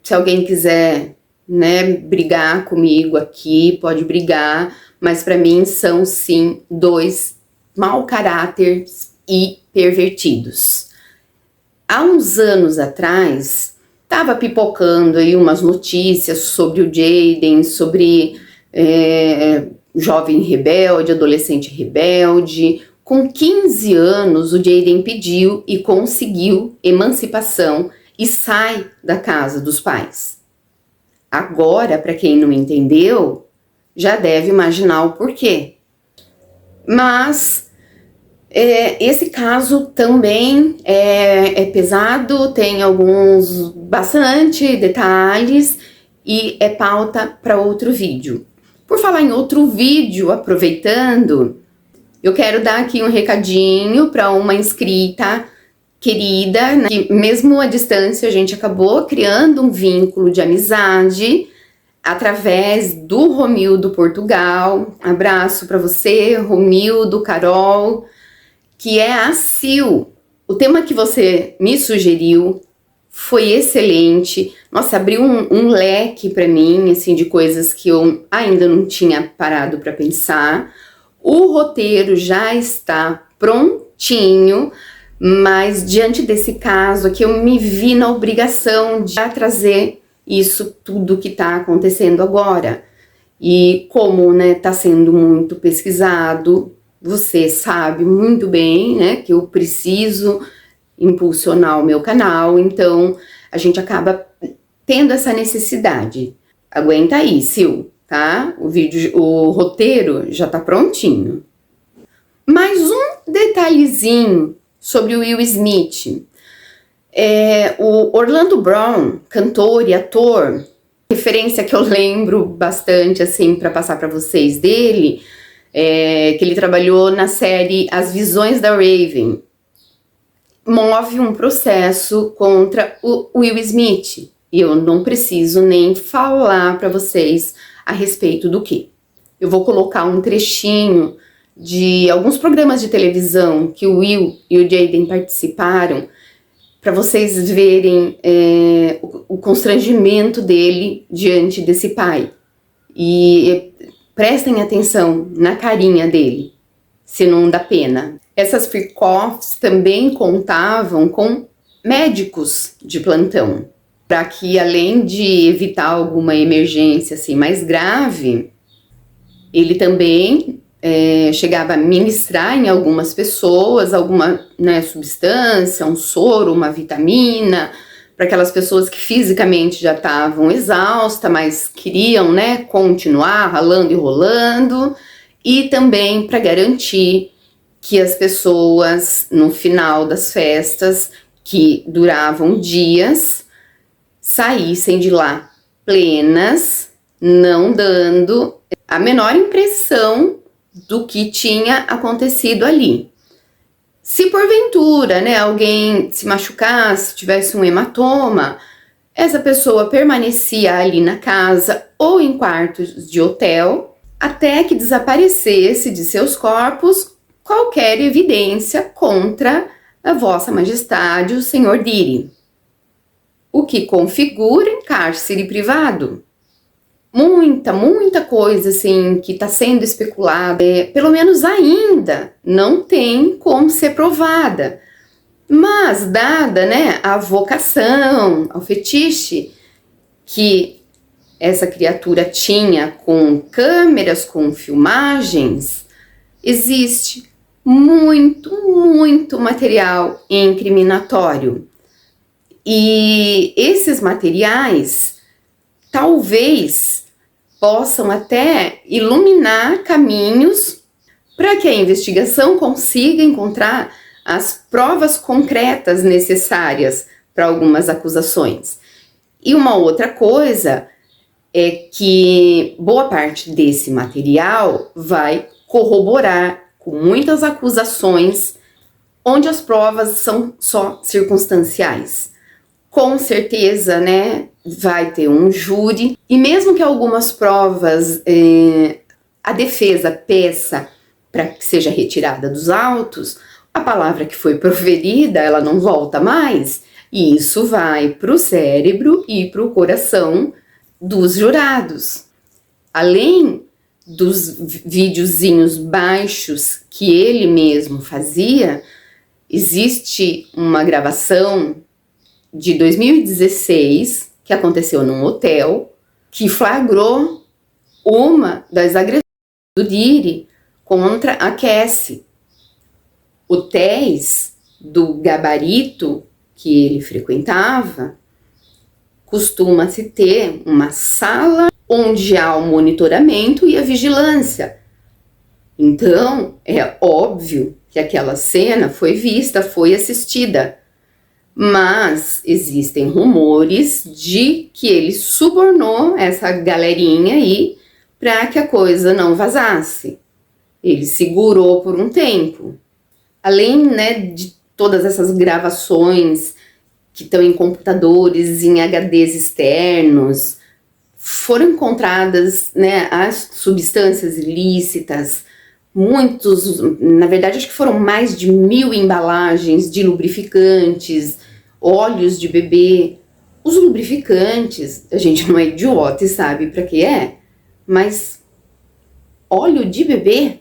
se alguém quiser né, brigar comigo aqui, pode brigar, mas para mim são sim dois mau caráteres e pervertidos. Há uns anos atrás, estava pipocando aí umas notícias sobre o Jayden, sobre jovem rebelde, adolescente rebelde. Com 15 anos, o Jayden pediu e conseguiu emancipação e sai da casa dos pais. Agora, para quem não entendeu, já deve imaginar o porquê. Mas esse caso também é pesado, tem alguns bastante detalhes e é pauta para outro vídeo. Por falar em outro vídeo, aproveitando, eu quero dar aqui um recadinho para uma inscrita querida, né, que mesmo à distância a gente acabou criando um vínculo de amizade através do Romildo Portugal. Abraço para você, Romildo, Carol, que é a Sil. O tema que você me sugeriu foi excelente. Nossa, abriu um leque para mim, assim, de coisas que eu ainda não tinha parado para pensar. O roteiro já está prontinho, mas diante desse caso aqui eu me vi na obrigação de trazer isso tudo que está acontecendo agora. E como, né, tá sendo muito pesquisado, você sabe muito bem, né, que eu preciso impulsionar o meu canal, então a gente acaba tendo essa necessidade. Aguenta aí, Sil, tá? O roteiro já tá prontinho. Mais um detalhezinho sobre o Will Smith. O Orlando Brown, cantor e ator, referência que eu lembro bastante, assim, para passar para vocês dele, que ele trabalhou na série As Visões da Raven, move um processo contra o Will Smith. E eu não preciso nem falar para vocês a respeito do que. Eu vou colocar um trechinho de alguns programas de televisão que o Will e o Jayden participaram, para vocês verem o constrangimento dele diante desse pai. E prestem atenção na carinha dele, se não dá pena. Essas freak-offs também contavam com médicos de plantão, para que, além de evitar alguma emergência assim, mais grave, ele também chegava a ministrar em algumas pessoas alguma, né, substância, um soro, uma vitamina, para aquelas pessoas que fisicamente já estavam exaustas, mas queriam, né, continuar ralando e rolando, e também para garantir que as pessoas, no final das festas, que duravam dias, saíssem de lá plenas, não dando a menor impressão do que tinha acontecido ali. Se porventura, né, alguém se machucasse, tivesse um hematoma, essa pessoa permanecia ali na casa ou em quartos de hotel até que desaparecesse de seus corpos qualquer evidência contra a Vossa Majestade, o Senhor Diri, o que configura em cárcere privado. Muita coisa assim que está sendo especulada, pelo menos ainda não tem como ser provada, mas dada, né, a vocação, ao fetiche que essa criatura tinha com câmeras, com filmagens, existe muito material incriminatório. E esses materiais talvez possam até iluminar caminhos para que a investigação consiga encontrar as provas concretas necessárias para algumas acusações. E uma outra coisa é que boa parte desse material vai corroborar com muitas acusações onde as provas são só circunstanciais. Com certeza, né, vai ter um júri, e mesmo que algumas provas a defesa peça para que seja retirada dos autos, a palavra que foi proferida, ela não volta mais, e isso vai para o cérebro e para o coração dos jurados. Além dos videozinhos baixos que ele mesmo fazia, existe uma gravação de 2016 que aconteceu num hotel que flagrou uma das agressões do Diddy contra a Cassie. Hotéis do gabarito que ele frequentava costuma-se ter uma sala onde há o monitoramento e a vigilância. Então, é óbvio que aquela cena foi vista, foi assistida. Mas existem rumores de que ele subornou essa galerinha aí para que a coisa não vazasse. Ele segurou por um tempo. Além, né, de todas essas gravações que estão em computadores, em HDs externos, foram encontradas, né, as substâncias ilícitas, na verdade acho que foram mais de 1000 embalagens de lubrificantes, óleos de bebê. Os lubrificantes, a gente não é idiota e sabe para que é, mas óleo de bebê?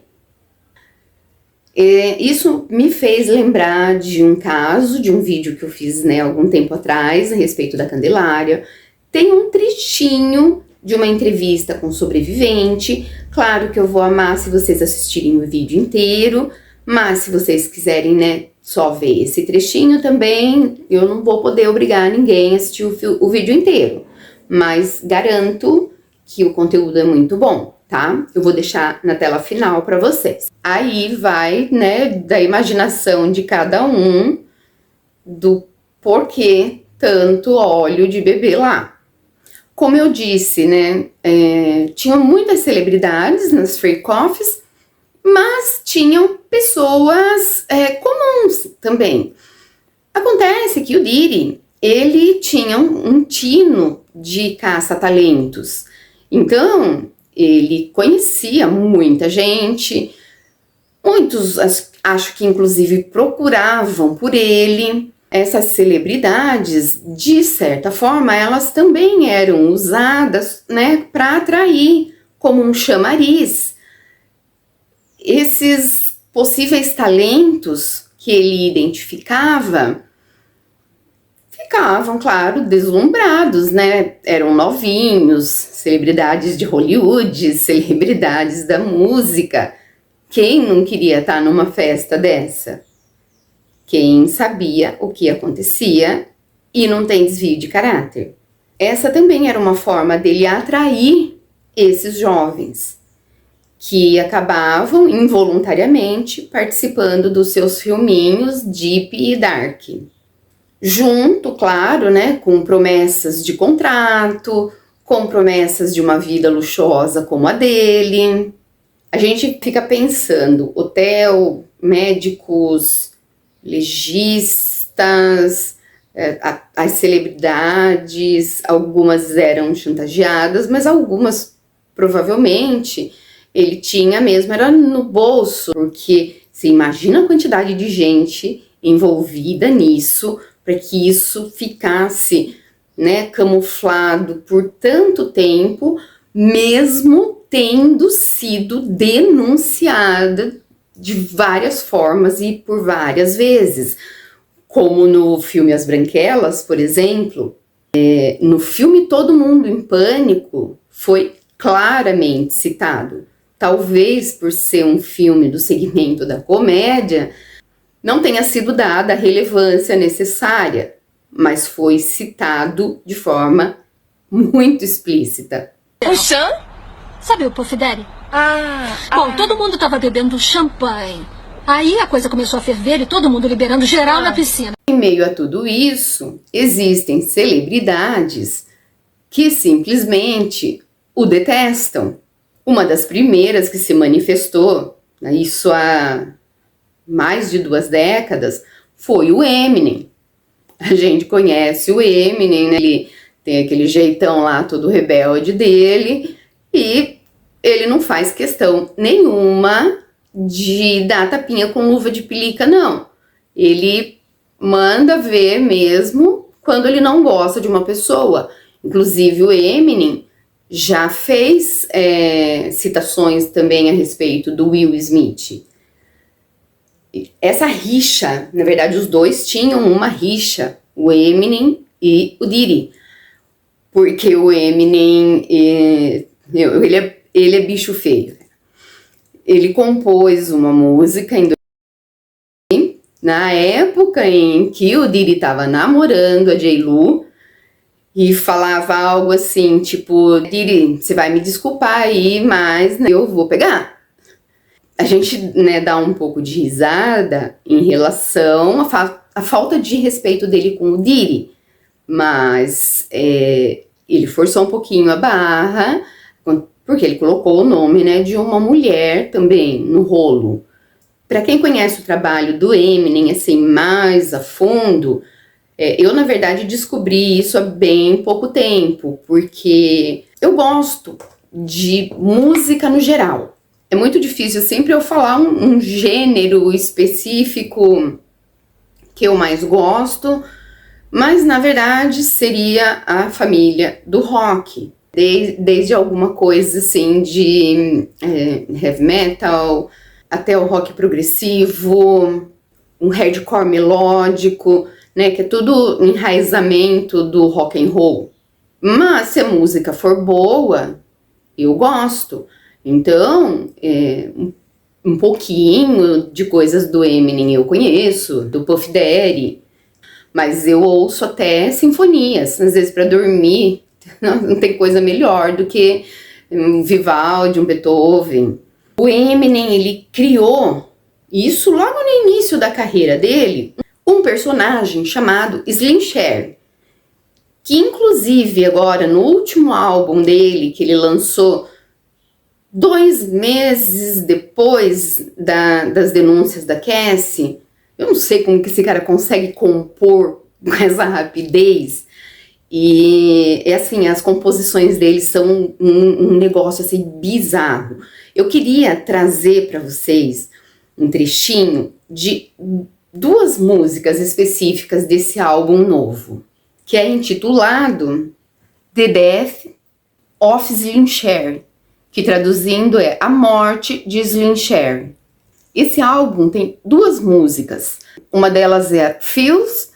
Isso me fez lembrar de um caso, de um vídeo que eu fiz, né, algum tempo atrás, a respeito da Candelária. Tem um trechinho de uma entrevista com um sobrevivente. Claro que eu vou amar se vocês assistirem o vídeo inteiro, mas se vocês quiserem, né, só ver esse trechinho também, eu não vou poder obrigar ninguém a assistir o vídeo inteiro. Mas garanto que o conteúdo é muito bom, tá? Eu vou deixar na tela final para vocês. Aí vai, né, da imaginação de cada um, do porquê tanto óleo de bebê lá. Como eu disse, né, tinham muitas celebridades nas free coffees, mas tinham pessoas comuns também. Acontece que o Diddy, ele tinha um tino de caça-talentos. Então, ele conhecia muita gente, muitos acho que inclusive procuravam por ele. Essas celebridades, de certa forma, elas também eram usadas, né, para atrair como um chamariz. Esses possíveis talentos que ele identificava ficavam, claro, deslumbrados, né? Eram novinhos, celebridades de Hollywood, celebridades da música. Quem não queria estar numa festa dessa? Quem sabia o que acontecia e não tem desvio de caráter. Essa também era uma forma dele atrair esses jovens que acabavam involuntariamente participando dos seus filminhos deep e dark. Junto, claro, né, com promessas de contrato, com promessas de uma vida luxuosa como a dele. A gente fica pensando, hotel, médicos, legistas, as celebridades, algumas eram chantageadas, mas algumas provavelmente ele tinha mesmo, era no bolso, porque você imagina a quantidade de gente envolvida nisso, para que isso ficasse, né, camuflado por tanto tempo, mesmo tendo sido denunciada de várias formas e por várias vezes. Como no filme As Branquelas, por exemplo, no filme Todo Mundo em Pânico foi claramente citado. Talvez por ser um filme do segmento da comédia, não tenha sido dada a relevância necessária, mas foi citado de forma muito explícita.
O Sean? Sabe o Puff Daddy? Bom, todo mundo estava bebendo champanhe. Aí a coisa começou a ferver e todo mundo liberando geral na piscina.
Em meio a tudo isso, existem celebridades que simplesmente o detestam. Uma das primeiras que se manifestou, isso há mais de 2 décadas, foi o Eminem. A gente conhece o Eminem, né? Ele tem aquele jeitão lá todo rebelde dele e ele não faz questão nenhuma de dar tapinha com luva de pelica, não. Ele manda ver mesmo quando ele não gosta de uma pessoa. Inclusive o Eminem já fez citações também a respeito do Will Smith. Essa rixa, na verdade os dois tinham uma rixa, o Eminem e o Diddy, porque o Eminem, ele é bicho feio. Ele compôs uma música na época em que o Diddy estava namorando a J.Lo e falava algo assim, tipo, Diddy, você vai me desculpar aí, mas eu vou pegar. A gente, né, dá um pouco de risada em relação à falta de respeito dele com o Diddy, mas ele forçou um pouquinho a barra, porque ele colocou o nome, né, de uma mulher também no rolo. Para quem conhece o trabalho do Eminem, assim, mais a fundo, eu, na verdade, descobri isso há bem pouco tempo, porque eu gosto de música no geral. É muito difícil sempre eu falar um gênero específico que eu mais gosto, mas, na verdade, seria a família do rock. Desde alguma coisa, assim, de heavy metal, até o rock progressivo, um hardcore melódico, né, que é tudo enraizamento do rock and roll. Mas se a música for boa, eu gosto. Então, um pouquinho de coisas do Eminem eu conheço, do Puff Daddy, mas eu ouço até sinfonias, às vezes para dormir. Não tem coisa melhor do que um Vivaldi, um Beethoven. O Eminem, ele criou, isso logo no início da carreira dele, um personagem chamado Slim Shady, que inclusive agora no último álbum dele, que ele lançou 2 meses depois das denúncias da Cassie, eu não sei como que esse cara consegue compor com essa rapidez. E assim, as composições dele são um negócio assim bizarro. Eu queria trazer para vocês um trechinho de 2 músicas específicas desse álbum novo, que é intitulado The Death of Slim Shady, que traduzindo é A Morte de Slim Shady. Esse álbum tem 2 músicas, uma delas é Feels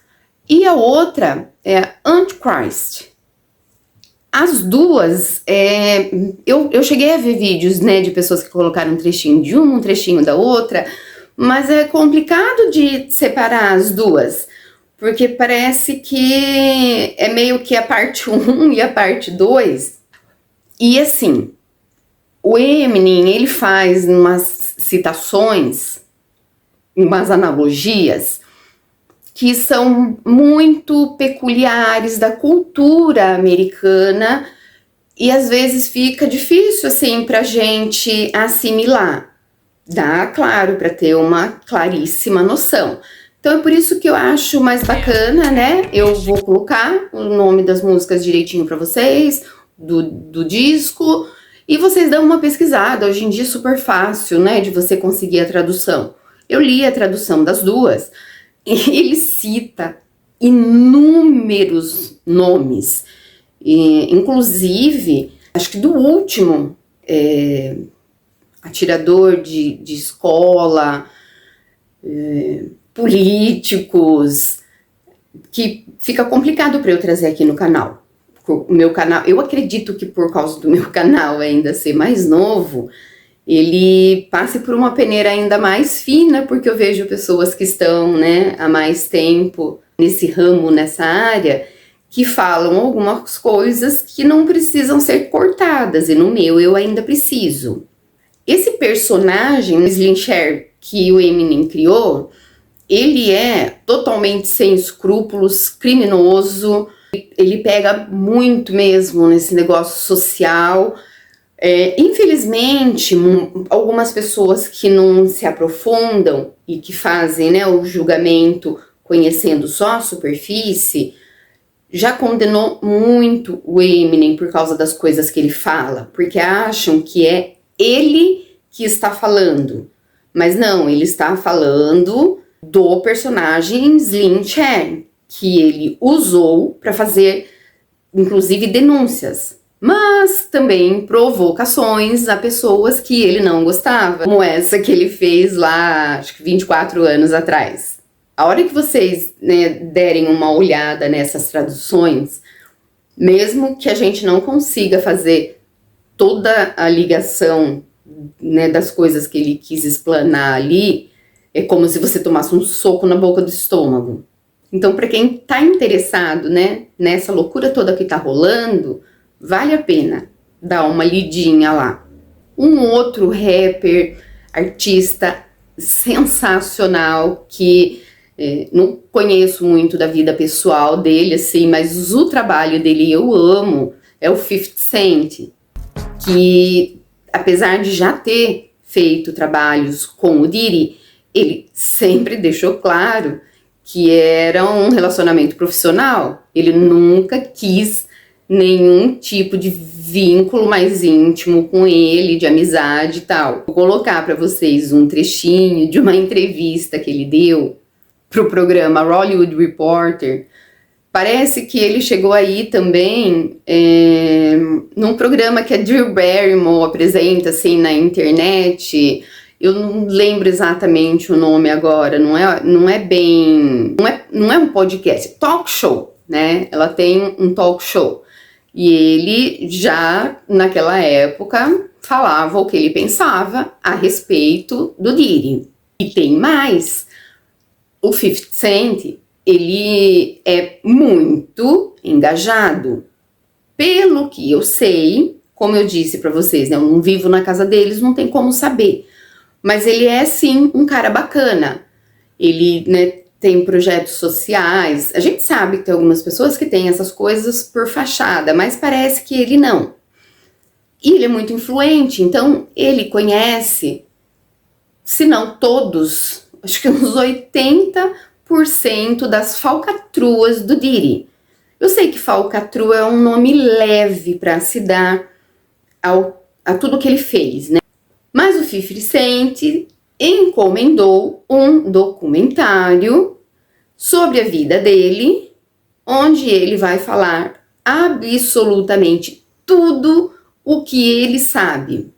e a outra é Antichrist. As duas, eu cheguei a ver vídeos, né, de pessoas que colocaram um trechinho de um trechinho da outra, mas é complicado de separar as duas, porque parece que é meio que a parte 1 e a parte 2. E assim, o Eminem, ele faz umas citações, umas analogias, que são muito peculiares da cultura americana e às vezes fica difícil assim pra gente assimilar. Dá, claro, para ter uma claríssima noção. Então é por isso que eu acho mais bacana, né? Eu vou colocar o nome das músicas direitinho para vocês, do disco, e vocês dão uma pesquisada. Hoje em dia é super fácil, né, de você conseguir a tradução. Eu li a tradução das duas. Ele cita inúmeros nomes, inclusive, acho que do último, atirador de escola, políticos, que fica complicado para eu trazer aqui no canal. O meu canal, eu acredito que por causa do meu canal ainda ser mais novo, ele passe por uma peneira ainda mais fina, porque eu vejo pessoas que estão, né, há mais tempo nesse ramo, nessa área, que falam algumas coisas que não precisam ser cortadas, e no meu eu ainda preciso. Esse personagem, Slim Shady, que o Eminem criou, ele é totalmente sem escrúpulos, criminoso, ele pega muito mesmo nesse negócio social. Infelizmente, algumas pessoas que não se aprofundam e que fazem, né, o julgamento conhecendo só a superfície, já condenou muito o Eminem por causa das coisas que ele fala, porque acham que é ele que está falando, mas não, ele está falando do personagem Slim Shady, que ele usou para fazer, inclusive, denúncias. mas também provocações a pessoas que ele não gostava, como essa que ele fez lá, acho que 24 anos atrás. A hora que vocês, né, derem uma olhada nessas traduções, mesmo que a gente não consiga fazer toda a ligação, né, das coisas que ele quis explanar ali, é como se você tomasse um soco na boca do estômago. Então, para quem está interessado, né, nessa loucura toda que está rolando, vale a pena dar uma lidinha lá. Um outro rapper, artista sensacional que não conheço muito da vida pessoal dele, assim, mas o trabalho dele eu amo, é o 50 Cent, que apesar de já ter feito trabalhos com o Diddy, ele sempre deixou claro que era um relacionamento profissional. Ele nunca quis nenhum tipo de vínculo mais íntimo com ele, de amizade e tal. Vou colocar para vocês um trechinho de uma entrevista que ele deu para o programa Hollywood Reporter. Parece que ele chegou aí também num programa que a Drew Barrymore apresenta assim na internet. Eu não lembro exatamente o nome agora, não é um podcast, talk show, né? Ela tem um talk show. E ele já naquela época falava o que ele pensava a respeito do Diddy. E tem mais, o 50 Cent, ele é muito engajado. Pelo que eu sei, como eu disse para vocês, né, eu não vivo na casa deles, não tem como saber. Mas ele é, sim, um cara bacana. Ele, né, tem projetos sociais. A gente sabe que tem algumas pessoas que têm essas coisas por fachada, mas parece que ele não. E ele é muito influente, então ele conhece, se não todos, acho que uns 80% das falcatruas do Diddy. Eu sei que falcatrua é um nome leve para se dar a tudo que ele fez, né? Mas o 50 Cent encomendou um documentário sobre a vida dele, onde ele vai falar absolutamente tudo o que ele sabe.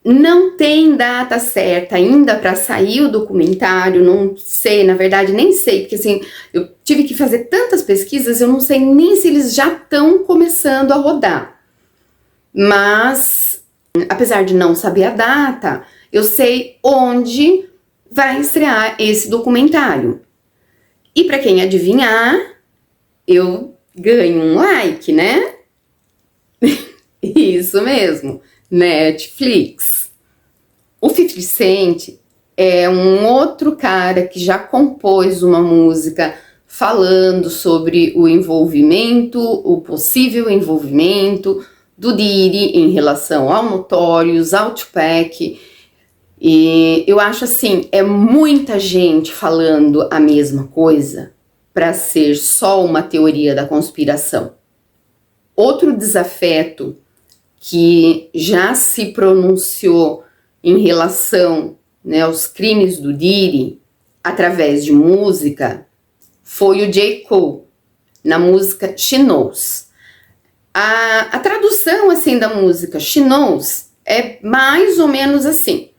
Não tem data certa ainda para sair o documentário, não sei, na verdade nem sei, porque assim, eu tive que fazer tantas pesquisas, eu não sei nem se eles já estão começando a rodar. Mas, apesar de não saber a data, eu sei onde vai estrear esse documentário. E para quem adivinhar, eu ganho um like, né? Isso mesmo, Netflix. O 50 Cent é um outro cara que já compôs uma música falando sobre o envolvimento, o possível envolvimento do Diddy em relação ao Notorious, ao Tupac. E eu acho assim, é muita gente falando a mesma coisa para ser só uma teoria da conspiração. Outro desafeto que já se pronunciou em relação, né, aos crimes do Diddy através de música foi o J. Cole, na música She Knows. A tradução assim da música She Knows é mais ou menos assim: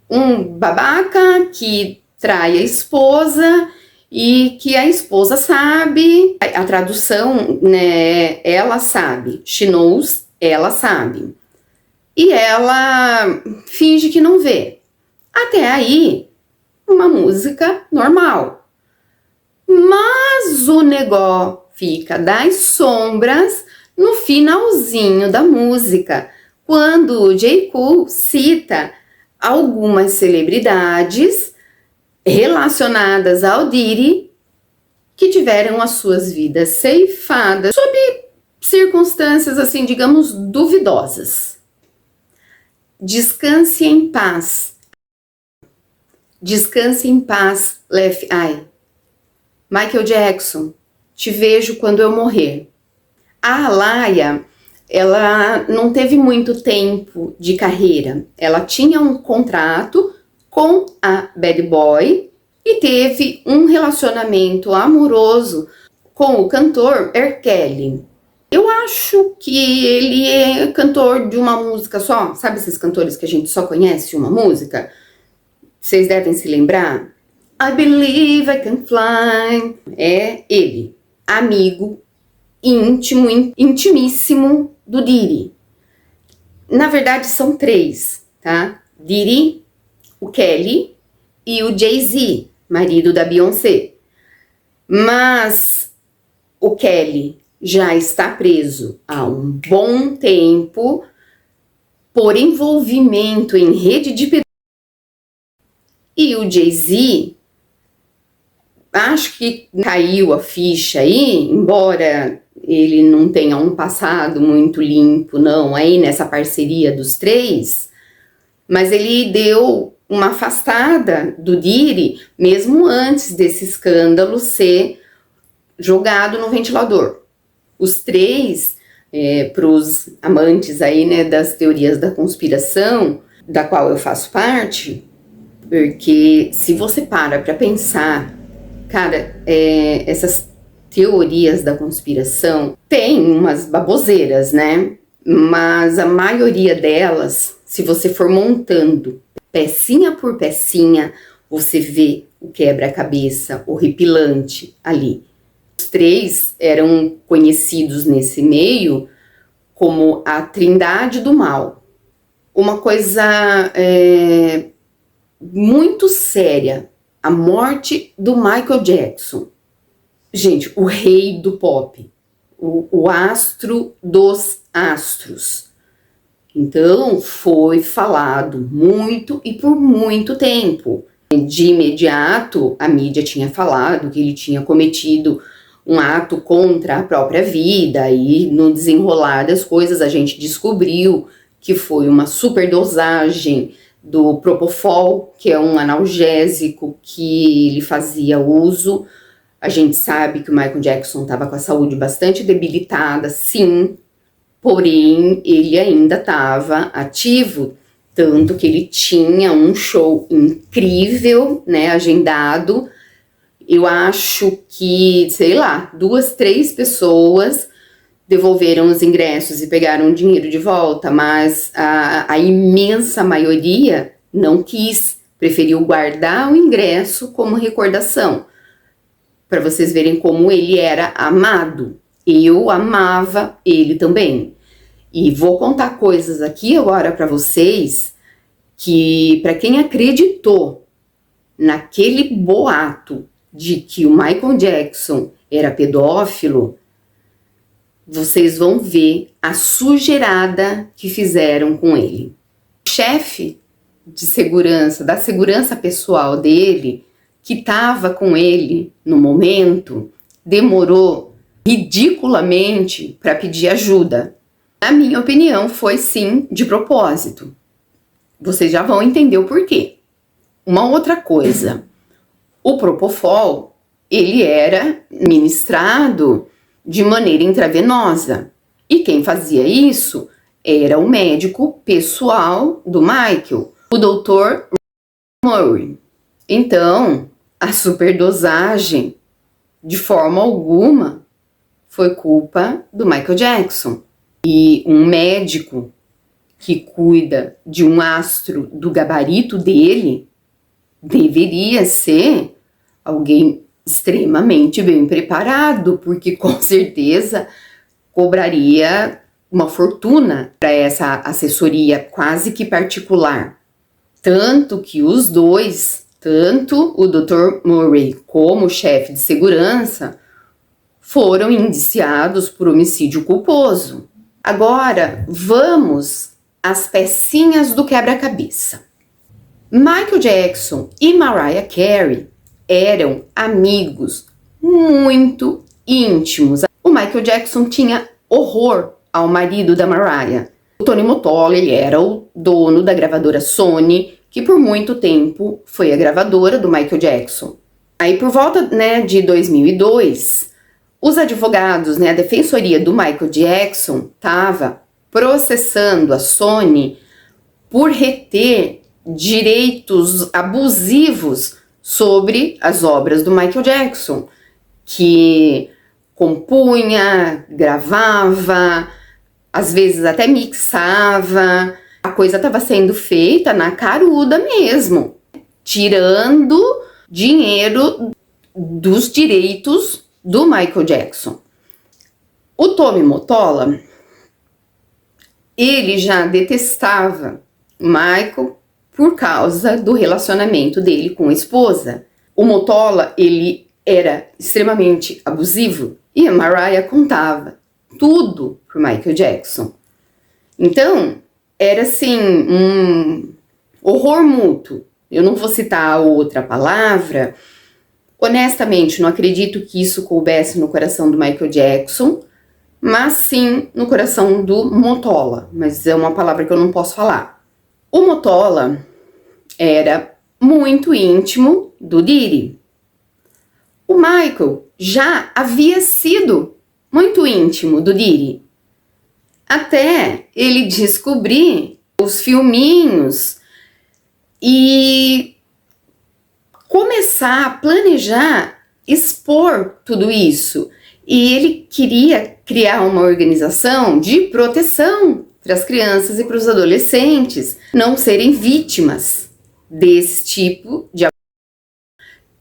um babaca que trai a esposa e que a esposa sabe. A tradução, né, ela sabe. She knows, ela sabe. E ela finge que não vê. Até aí, uma música normal. Mas o negócio fica das sombras no finalzinho da música, quando o J. Cole cita algumas celebridades relacionadas ao Diddy que tiveram as suas vidas ceifadas sob circunstâncias, assim, digamos, duvidosas. Descanse em paz. Descanse em paz, Left Eye. Michael Jackson, te vejo quando eu morrer. A Alaia, ela não teve muito tempo de carreira. Ela tinha um contrato com a Bad Boy e teve um relacionamento amoroso com o cantor R. Kelly. Eu acho que ele é cantor de uma música só. Sabe esses cantores que a gente só conhece uma música? Vocês devem se lembrar. I Believe I Can Fly. É ele, amigo íntimo, intimíssimo do Diddy. Na verdade são 3, tá? Diddy, o Kelly e o Jay-Z, marido da Beyoncé. Mas o Kelly já está preso há um bom tempo por envolvimento em rede de pedofilia. E o Jay-Z, acho que caiu a ficha aí, embora ele não tenha um passado muito limpo, não, aí nessa parceria dos 3, mas ele deu uma afastada do Diddy, mesmo antes desse escândalo ser jogado no ventilador. Os 3, para os amantes aí, né, das teorias da conspiração, da qual eu faço parte, porque se você para pensar, cara, essas teorias da conspiração tem umas baboseiras, né? Mas a maioria delas, se você for montando pecinha por pecinha, você vê o quebra-cabeça horripilante ali. Os 3 eram conhecidos nesse meio como a Trindade do Mal. Uma coisa muito séria, a morte do Michael Jackson. Gente, o rei do pop, o astro dos astros. Então, foi falado muito e por muito tempo. De imediato, a mídia tinha falado que ele tinha cometido um ato contra a própria vida, e no desenrolar das coisas a gente descobriu que foi uma superdosagem do Propofol, que é um analgésico que ele fazia uso. A gente sabe que o Michael Jackson estava com a saúde bastante debilitada, sim, porém ele ainda estava ativo, tanto que ele tinha um show incrível, né, agendado. Eu acho que, sei lá, 2, 3 pessoas devolveram os ingressos e pegaram o dinheiro de volta, mas a imensa maioria não quis, preferiu guardar o ingresso como recordação, para vocês verem como ele era amado. Eu amava ele também. E vou contar coisas aqui agora para vocês que, para quem acreditou naquele boato de que o Michael Jackson era pedófilo, vocês vão ver a sujeirada que fizeram com ele. O chefe de segurança, da segurança pessoal dele, que estava com ele no momento, demorou ridiculamente para pedir ajuda. Na minha opinião, foi sim de propósito. Vocês já vão entender o porquê. Uma outra coisa, o Propofol, ele era ministrado de maneira intravenosa. E quem fazia isso era o médico pessoal do Michael, o Dr. Murray. Então, a superdosagem, de forma alguma, foi culpa do Michael Jackson. E um médico que cuida de um astro do gabarito dele deveria ser alguém extremamente bem preparado, porque com certeza cobraria uma fortuna para essa assessoria quase que particular. Tanto que os dois, tanto o Dr. Murray como o chefe de segurança, foram indiciados por homicídio culposo. Agora, vamos às pecinhas do quebra-cabeça. Michael Jackson e Mariah Carey eram amigos muito íntimos. O Michael Jackson tinha horror ao marido da Mariah. O Tony Mottola, ele era o dono da gravadora Sony, que por muito tempo foi a gravadora do Michael Jackson. Aí por volta, de 2002, os advogados, a defensoria do Michael Jackson estava processando a Sony por reter direitos abusivos sobre as obras do Michael Jackson, que compunha, gravava, às vezes até mixava. A coisa estava sendo feita na caruda mesmo, tirando dinheiro dos direitos do Michael Jackson. O Tommy Mottola, ele já detestava Michael por causa do relacionamento dele com a esposa. O Mottola, ele era extremamente abusivo e a Mariah contava tudo pro Michael Jackson. Então, era assim, um horror mútuo. Eu não vou citar outra palavra. Honestamente, não acredito que isso coubesse no coração do Michael Jackson, mas sim no coração do Mottola, mas é uma palavra que eu não posso falar. O Mottola era muito íntimo do Diddy. O Michael já havia sido muito íntimo do Diddy, até ele descobrir os filminhos e começar a planejar expor tudo isso. E ele queria criar uma organização de proteção para as crianças e para os adolescentes não serem vítimas desse tipo de abuso.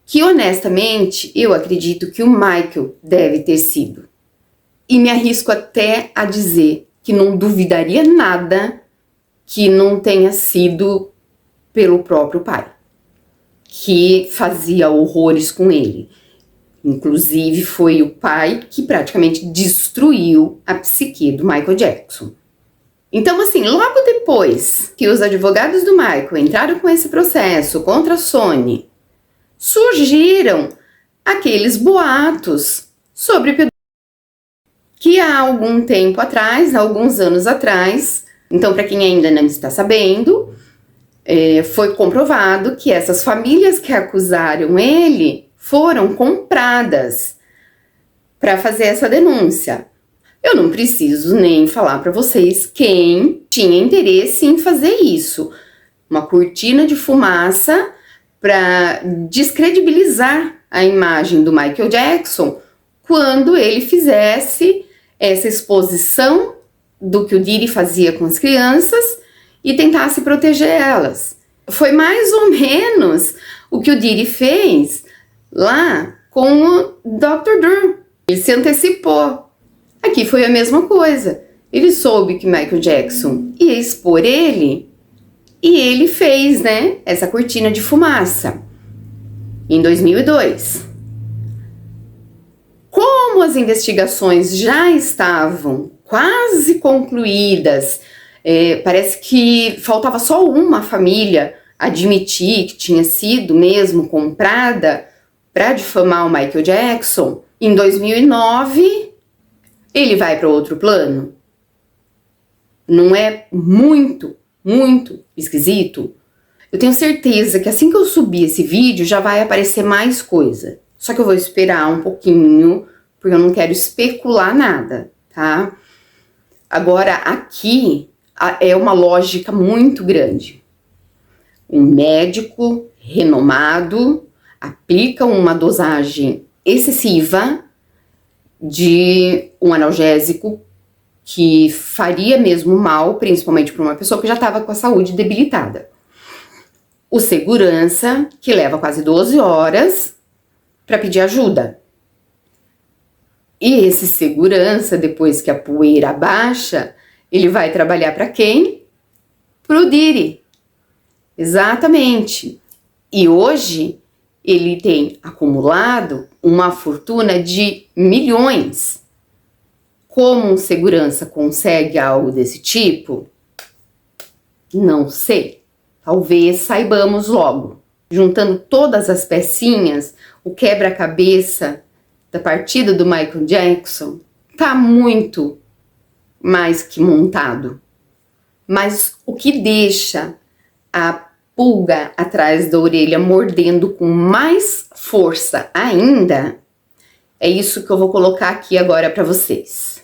Que honestamente eu acredito que o Michael deve ter sido. E me arrisco até a dizer que não duvidaria nada que não tenha sido pelo próprio pai, que fazia horrores com ele. Inclusive foi o pai que praticamente destruiu a psique do Michael Jackson. Então assim, logo depois que os advogados do Michael entraram com esse processo contra a Sony, surgiram aqueles boatos sobre pedofilia que há algum tempo atrás, há alguns anos atrás, então para quem ainda não está sabendo, foi comprovado que essas famílias que acusaram ele foram compradas para fazer essa denúncia. Eu não preciso nem falar para vocês quem tinha interesse em fazer isso. Uma cortina de fumaça para descredibilizar a imagem do Michael Jackson quando ele fizesse essa exposição do que o Diddy fazia com as crianças e tentasse proteger elas. Foi mais ou menos o que o Diddy fez lá com o Dr. Dre. Ele se antecipou. Aqui foi a mesma coisa. Ele soube que Michael Jackson ia expor ele e ele fez, né, essa cortina de fumaça em 2002. Como as investigações já estavam quase concluídas, parece que faltava só uma família admitir que tinha sido mesmo comprada para difamar o Michael Jackson. Em 2009, ele vai para outro plano. Não é muito esquisito? Eu tenho certeza que assim que eu subir esse vídeo já vai aparecer mais coisa. Só que eu vou esperar um pouquinho, porque eu não quero especular nada, tá? Agora, aqui é uma lógica muito grande. Um médico renomado aplica uma dosagem excessiva de um analgésico que faria mesmo mal, principalmente para uma pessoa que já estava com a saúde debilitada. O segurança, que leva quase 12 horas para pedir ajuda. E esse segurança, depois que a poeira abaixa, ele vai trabalhar para quem? Pro Diddy. Exatamente. E hoje ele tem acumulado uma fortuna de milhões. Como um segurança consegue algo desse tipo? Não sei. Talvez saibamos logo. Juntando todas as pecinhas, o quebra-cabeça da partida do Michael Jackson tá muito mais que montado. Mas o que deixa a pulga atrás da orelha mordendo com mais força ainda é isso que eu vou colocar aqui agora para vocês.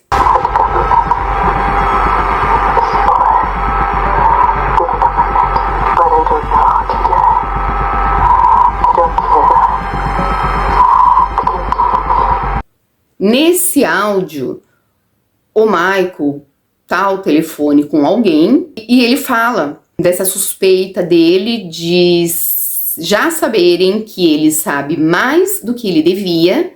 Nesse áudio, o Michael tá ao telefone com alguém e ele fala dessa suspeita dele de já saberem que ele sabe mais do que ele devia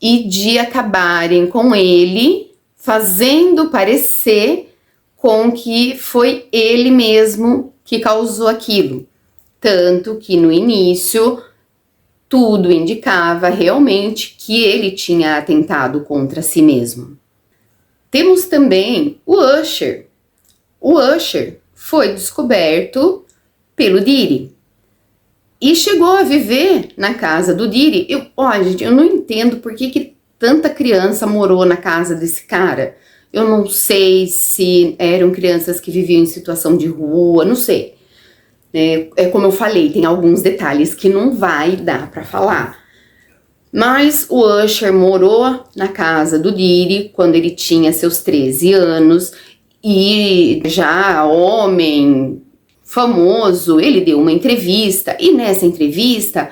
e de acabarem com ele fazendo parecer com que foi ele mesmo que causou aquilo. Tanto que no início tudo indicava realmente que ele tinha atentado contra si mesmo. Temos também o Usher. O Usher foi descoberto pelo Diddy e chegou a viver na casa do Diddy. Gente, eu não entendo por que tanta criança morou na casa desse cara. Eu não sei se eram crianças que viviam em situação de rua, não sei. É como eu falei, tem alguns detalhes que não vai dar para falar. Mas o Usher morou na casa do Diddy quando ele tinha seus 13 anos e já homem famoso, ele deu uma entrevista e nessa entrevista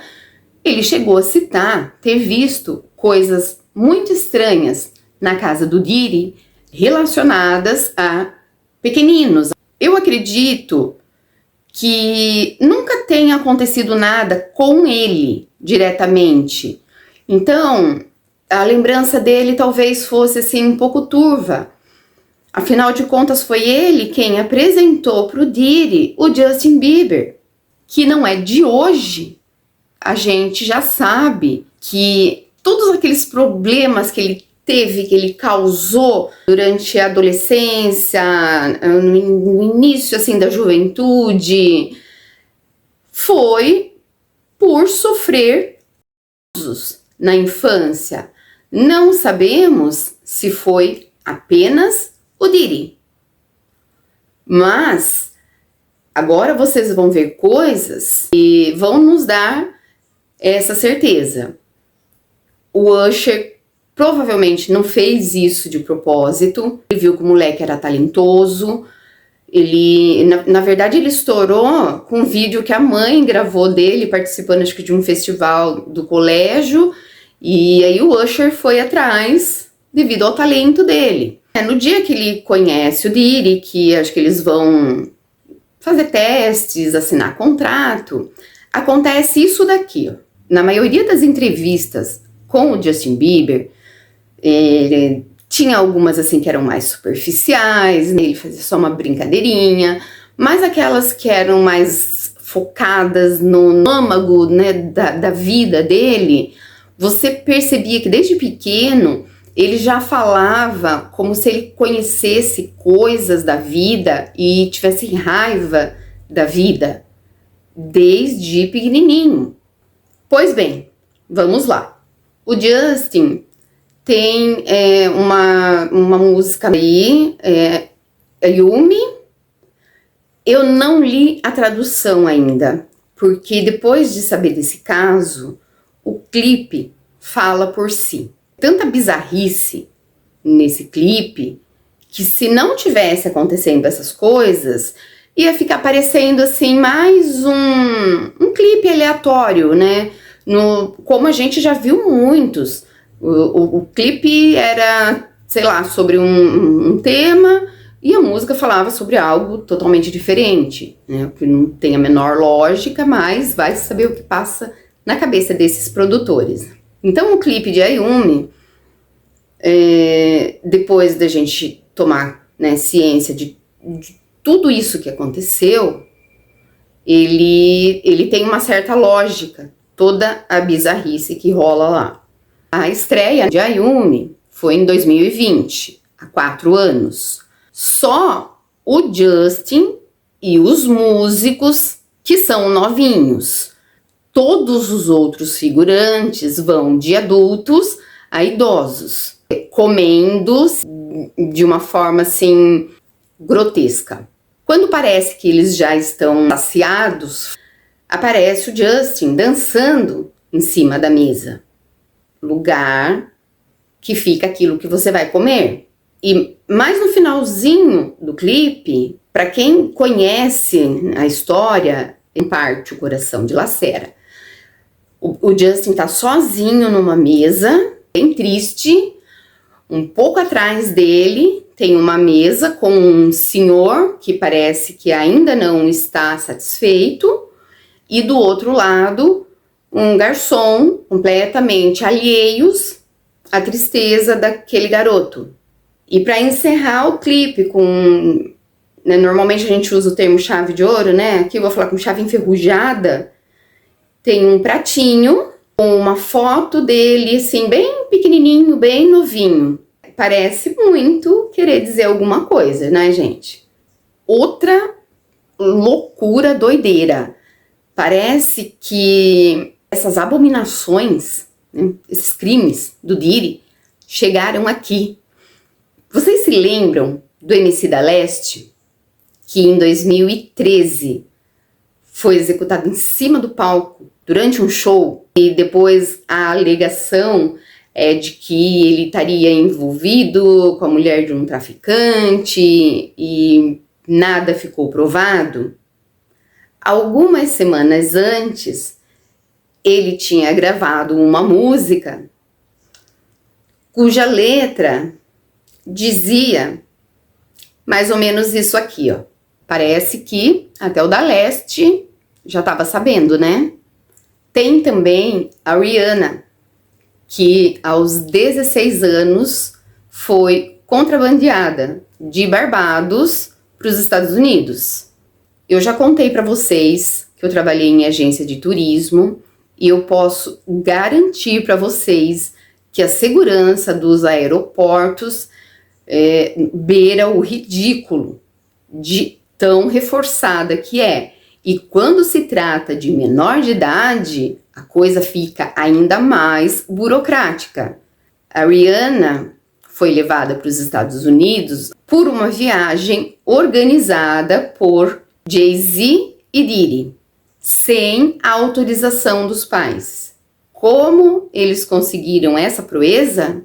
ele chegou a citar ter visto coisas muito estranhas na casa do Diddy relacionadas a pequeninos. Eu acredito que nunca tenha acontecido nada com ele diretamente. Então, a lembrança dele talvez fosse assim um pouco turva. Afinal de contas, foi ele quem apresentou para o Diddy o Justin Bieber, que não é de hoje. A gente já sabe que todos aqueles problemas que ele teve, que ele causou durante a adolescência, no início assim da juventude, foi por sofrer abusos na infância. Não sabemos se foi apenas o Diddy. Mas agora vocês vão ver coisas que vão nos dar essa certeza. O Usher provavelmente não fez isso de propósito. Ele viu que o moleque era talentoso. Ele, na verdade, ele estourou com um vídeo que a mãe gravou dele participando, acho que de um festival do colégio. E aí o Usher foi atrás devido ao talento dele. No dia que ele conhece o Diddy, que acho que eles vão fazer testes, assinar contrato, acontece isso daqui, ó. Na maioria das entrevistas com o Justin Bieber, tinha algumas assim que eram mais superficiais, ele fazia só uma brincadeirinha, mas aquelas que eram mais focadas no âmago, né, da vida dele, você percebia que desde pequeno ele já falava como se ele conhecesse coisas da vida e tivesse raiva da vida desde pequenininho. Pois bem, vamos lá. O Justin tem uma música aí, Yumi. Eu não li a tradução ainda, porque depois de saber desse caso, o clipe fala por si. Tanta bizarrice nesse clipe, que se não tivesse acontecendo essas coisas, ia ficar parecendo assim mais um clipe aleatório, né? Como a gente já viu muitos. O clipe era, sei lá, sobre um tema e a música falava sobre algo totalmente diferente, né? Que não tem a menor lógica, mas vai saber o que passa na cabeça desses produtores. Então o clipe de Ayumi, depois da gente tomar, né, ciência de tudo isso que aconteceu, ele tem uma certa lógica, toda a bizarrice que rola lá. A estreia de Ayumi foi em 2020, há 4 anos. Só o Justin e os músicos que são novinhos. Todos os outros figurantes vão de adultos a idosos, comendo de uma forma assim grotesca. Quando parece que eles já estão saciados, aparece o Justin dançando em cima da mesa, lugar que fica aquilo que você vai comer. E mais no finalzinho do clipe, para quem conhece a história, em parte o coração dilacera. O Justin tá sozinho numa mesa, bem triste. Um pouco atrás dele tem uma mesa com um senhor que parece que ainda não está satisfeito, e do outro lado um garçom completamente alheios à tristeza daquele garoto. E para encerrar o clipe com, né, normalmente a gente usa o termo chave de ouro, né? Aqui eu vou falar com chave enferrujada. Tem um pratinho com uma foto dele, assim, bem pequenininho, bem novinho. Parece muito querer dizer alguma coisa, né, gente? Outra loucura, doideira. Parece que essas abominações, né, esses crimes do Diddy, chegaram aqui. Vocês se lembram do MC da Leste, que em 2013 foi executado em cima do palco durante um show, e depois a alegação é de que ele estaria envolvido com a mulher de um traficante e nada ficou provado? Algumas semanas antes, ele tinha gravado uma música cuja letra dizia mais ou menos isso aqui, ó. Parece que até o da Leste já estava sabendo, né? Tem também a Rihanna, que aos 16 anos foi contrabandeada de Barbados para os Estados Unidos. Eu já contei para vocês que eu trabalhei em agência de turismo e eu posso garantir para vocês que a segurança dos aeroportos beira o ridículo de tão reforçada que é. E quando se trata de menor de idade, a coisa fica ainda mais burocrática. A Rihanna foi levada para os Estados Unidos por uma viagem organizada por Jay-Z e Diddy, sem a autorização dos pais. Como eles conseguiram essa proeza?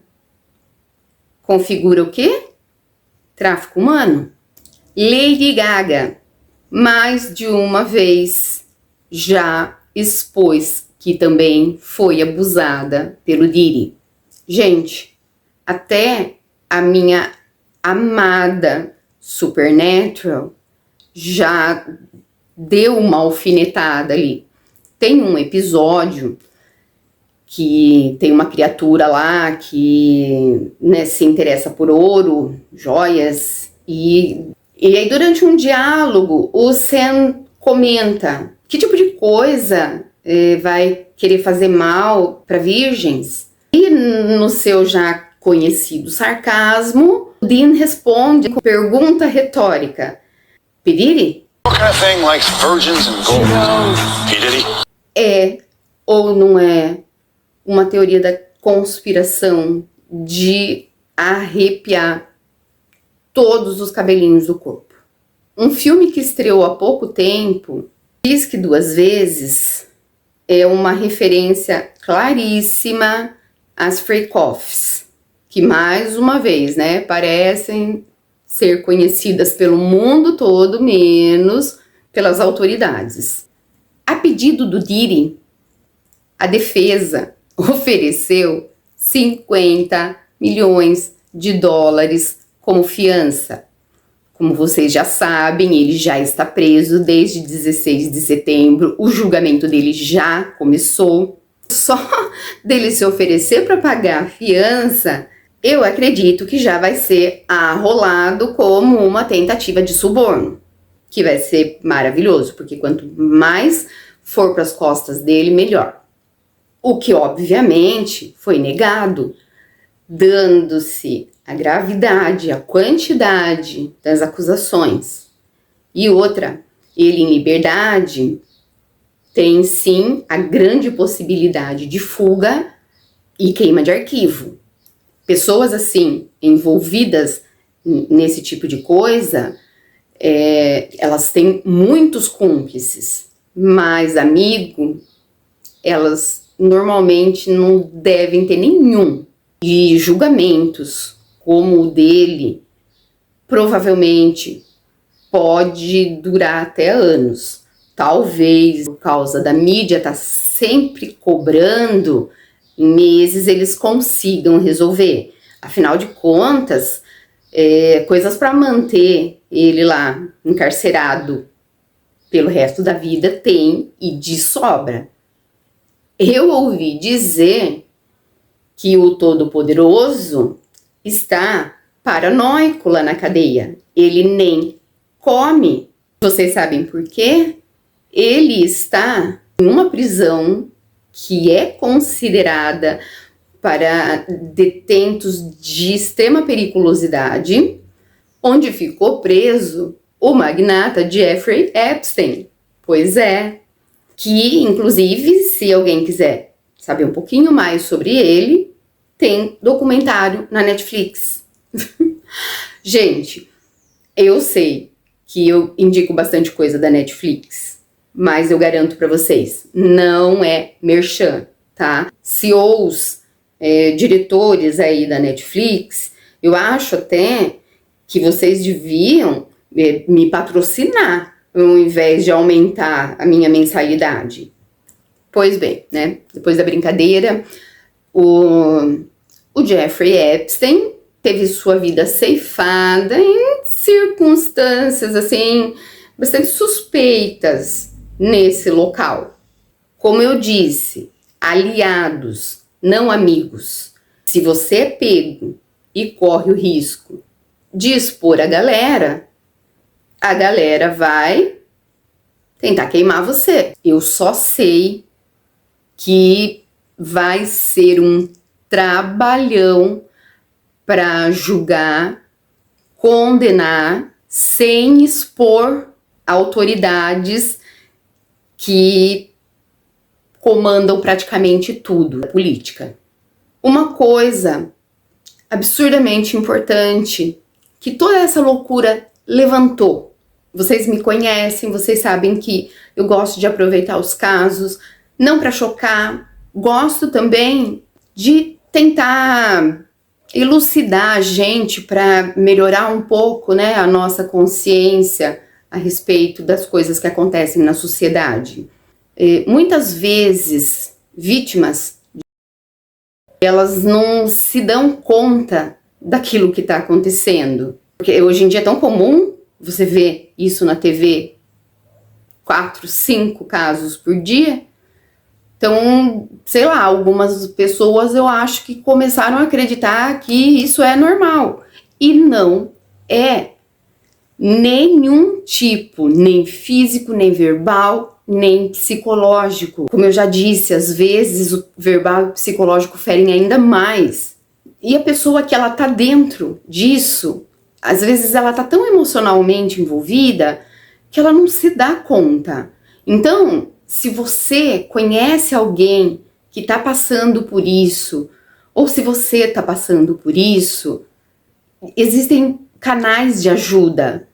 Configura o quê? Tráfico humano. Lady Gaga, mais de uma vez, já expôs que também foi abusada pelo Diddy. Gente, até a minha amada Supernatural já deu uma alfinetada ali. Tem um episódio que tem uma criatura lá que, né, se interessa por ouro, joias, e aí durante um diálogo o Sam comenta: que tipo de coisa vai querer fazer mal para virgens? E no seu já conhecido sarcasmo, Dean responde com pergunta retórica: P. Diddy?
What kind of thing likes virgins and gold? P. Diddy?
É ou não é uma teoria da conspiração de arrepiar todos os cabelinhos do corpo? Um filme que estreou há pouco tempo, Diz que Duas Vezes, é uma referência claríssima às freak-offs, que mais uma vez, né, parecem ser conhecidas pelo mundo todo, menos pelas autoridades. A pedido do Diddy, a defesa ofereceu 50 milhões de dólares como fiança. Como vocês já sabem, ele já está preso desde 16 de setembro, o julgamento dele já começou. Só dele se oferecer para pagar a fiança, eu acredito que já vai ser arrolado como uma tentativa de suborno, que vai ser maravilhoso, porque quanto mais for para as costas dele, melhor. O que, obviamente, foi negado, dando-se a gravidade, a quantidade das acusações. E outra, ele em liberdade tem sim a grande possibilidade de fuga e queima de arquivo. Pessoas assim, envolvidas nesse tipo de coisa, elas têm muitos cúmplices, mas amigo, elas normalmente não devem ter nenhum. E julgamentos como o dele provavelmente pode durar até anos. Talvez por causa da mídia estar sempre cobrando em meses eles consigam resolver. Afinal de contas, coisas para manter ele lá encarcerado pelo resto da vida tem e de sobra. Eu ouvi dizer que o Todo-Poderoso está paranoico lá na cadeia. Ele nem come. Vocês sabem por quê? Ele está em uma prisão que é considerada para detentos de extrema periculosidade, onde ficou preso o magnata Jeffrey Epstein. Pois é, que inclusive, se alguém quiser saber um pouquinho mais sobre ele, tem documentário na Netflix. Gente, eu sei que eu indico bastante coisa da Netflix, mas eu garanto pra vocês, não é merchan, tá? CEOs, diretores aí da Netflix, eu acho até que vocês deviam me patrocinar ao invés de aumentar a minha mensalidade. Pois bem, né? Depois da brincadeira, o Jeffrey Epstein teve sua vida ceifada em circunstâncias, assim, bastante suspeitas nesse local. Como eu disse, aliados, não amigos. Se você é pego e corre o risco de expor a galera vai tentar queimar você. Eu só sei que vai ser um trabalhão para julgar, condenar, sem expor autoridades que comandam praticamente tudo, a política. Uma coisa absurdamente importante que toda essa loucura levantou. Vocês me conhecem, vocês sabem que eu gosto de aproveitar os casos, não para chocar, gosto também de tentar elucidar a gente para melhorar um pouco, né, a nossa consciência a respeito das coisas que acontecem na sociedade. Muitas vezes, vítimas, elas não se dão conta daquilo que está acontecendo. Porque hoje em dia é tão comum você ver isso na TV, 4, 5 casos por dia. Então, sei lá, algumas pessoas eu acho que começaram a acreditar que isso é normal. E não é. Nenhum tipo, nem físico, nem verbal, nem psicológico. Como eu já disse, às vezes o verbal e o psicológico ferem ainda mais. E a pessoa que ela tá dentro disso, às vezes ela tá tão emocionalmente envolvida que ela não se dá conta. Então, se você conhece alguém que tá passando por isso, ou se você tá passando por isso, existem canais de ajuda.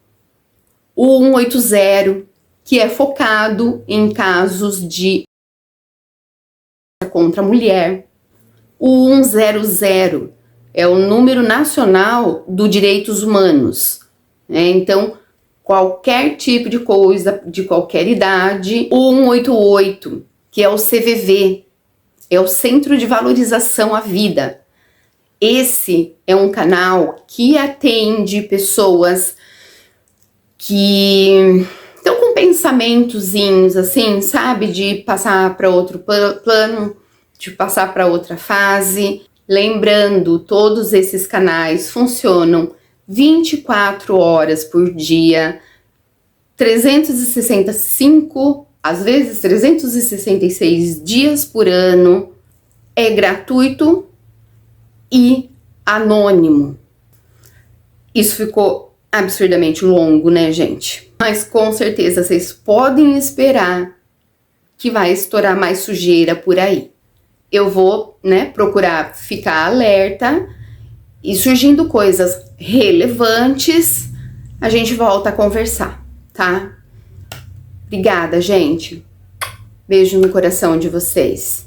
O 180, que é focado em casos de contra a mulher. O 100 é o número nacional do direitos humanos, né? Então, qualquer tipo de coisa, de qualquer idade. O 188, que é o CVV, é o Centro de Valorização à Vida. Esse é um canal que atende pessoas que estão com pensamentozinhos assim, sabe? De passar para outro plano, de passar para outra fase. Lembrando, todos esses canais funcionam 24 horas por dia, 365, às vezes 366 dias por ano. É gratuito e anônimo. Isso ficou absurdamente longo, né, gente? Mas com certeza vocês podem esperar que vai estourar mais sujeira por aí. Eu vou, né, procurar ficar alerta e surgindo coisas relevantes, a gente volta a conversar, tá? Obrigada, gente. Beijo no coração de vocês.